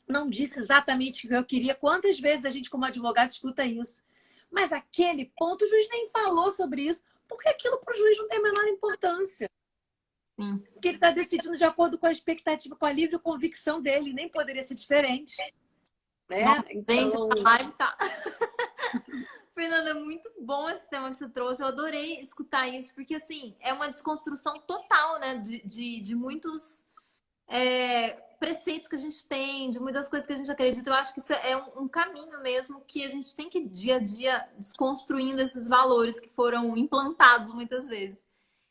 não disse exatamente o que eu queria. Quantas vezes a gente, como advogado, escuta isso? Mas aquele ponto, o juiz nem falou sobre isso, porque aquilo para o juiz não tem a menor importância. Sim. Porque ele está decidindo de acordo com a expectativa, com a livre convicção dele, nem poderia ser diferente. Né? Nossa, gente, a live tá... Fernanda, muito bom esse tema que você trouxe. Eu adorei escutar isso, porque assim, é uma desconstrução total, né? De muitos preceitos que a gente tem, de muitas coisas que a gente acredita. Eu acho que isso é um caminho mesmo que a gente tem que dia a dia desconstruindo esses valores que foram implantados muitas vezes.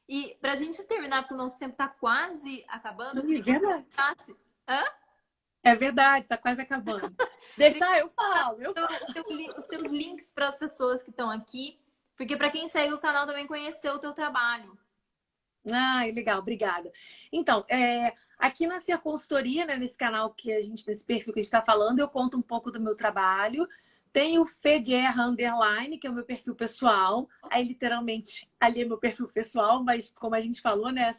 E pra gente terminar, porque o nosso tempo tá quase acabando, eu queria que verdade. você falasse... É verdade, tá quase acabando. Deixar, eu falo. Os teus links para as pessoas que estão aqui, porque para quem segue o canal também conhecer o teu trabalho. Legal, obrigada. Então, aqui na Ser Consultoria, né, nesse canal nesse perfil que a gente está falando, eu conto um pouco do meu trabalho. Tem o Fê Guerra Underline, que é o meu perfil pessoal. Aí, literalmente, ali é meu perfil pessoal, mas como a gente falou, né,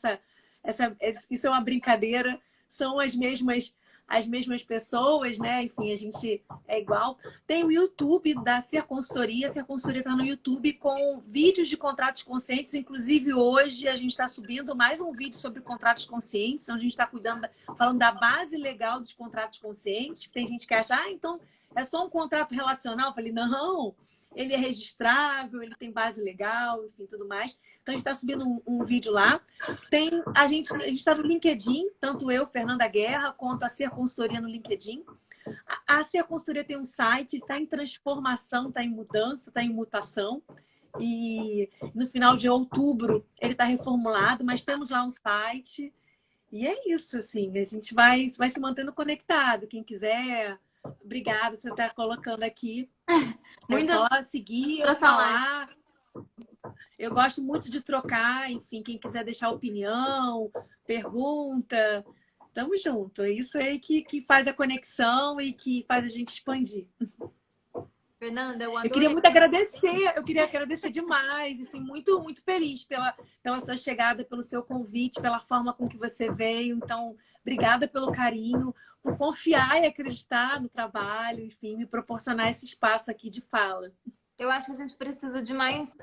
isso é uma brincadeira. São as mesmas pessoas, né? Enfim, a gente é igual. Tem o YouTube da Ser Consultoria. A Ser Consultoria está no YouTube com vídeos de contratos conscientes. Inclusive, hoje a gente está subindo mais um vídeo sobre contratos conscientes. Então, a gente está falando da base legal dos contratos conscientes. Tem gente que acha, então é só um contrato relacional. Eu falei, não, ele é registrável, ele tem base legal, enfim, tudo mais. Então, a gente está subindo um vídeo lá. A gente está no LinkedIn, tanto eu, Fernanda Guerra, quanto a Ser Consultoria no LinkedIn. A Ser Consultoria tem um site, está em transformação, está em mudança, está em mutação. E no final de outubro ele está reformulado, mas temos lá um site. E é isso, assim, a gente vai se mantendo conectado. Quem quiser, obrigada por você estar colocando aqui. É só seguir, eu falar. Eu gosto muito de trocar, enfim, quem quiser deixar opinião, pergunta, tamo junto. É isso aí que faz a conexão e que faz a gente expandir. Fernanda, eu queria muito agradecer, eu queria agradecer demais, assim, muito, muito feliz pela sua chegada, pelo seu convite, pela forma com que você veio. Então, obrigada pelo carinho, por confiar e acreditar no trabalho, enfim, me proporcionar esse espaço aqui de fala. Eu acho que a gente precisa de mais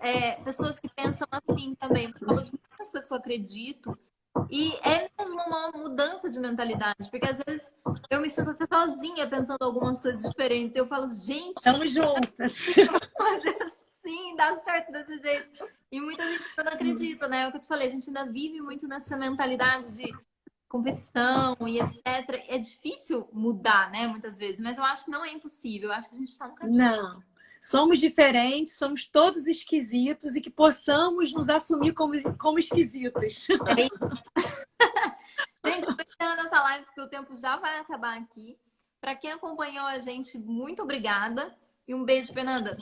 pessoas que pensam assim também. Você falou de muitas coisas que eu acredito. E é mesmo uma mudança de mentalidade. Porque às vezes eu me sinto até sozinha pensando algumas coisas diferentes. Eu falo, gente... Estamos juntas. Fazer assim, dá certo desse jeito. E muita gente ainda não acredita, né? É o que eu te falei, a gente ainda vive muito nessa mentalidade de competição e etc. É difícil mudar, né? Muitas vezes, mas eu acho que não é impossível. Eu acho que a gente está no caminho. Não. Somos diferentes, somos todos esquisitos e que possamos nos assumir como esquisitos. É isso. Gente, eu tô encerrando essa live porque o tempo já vai acabar aqui. Para quem acompanhou a gente, muito obrigada. E um beijo, Fernanda.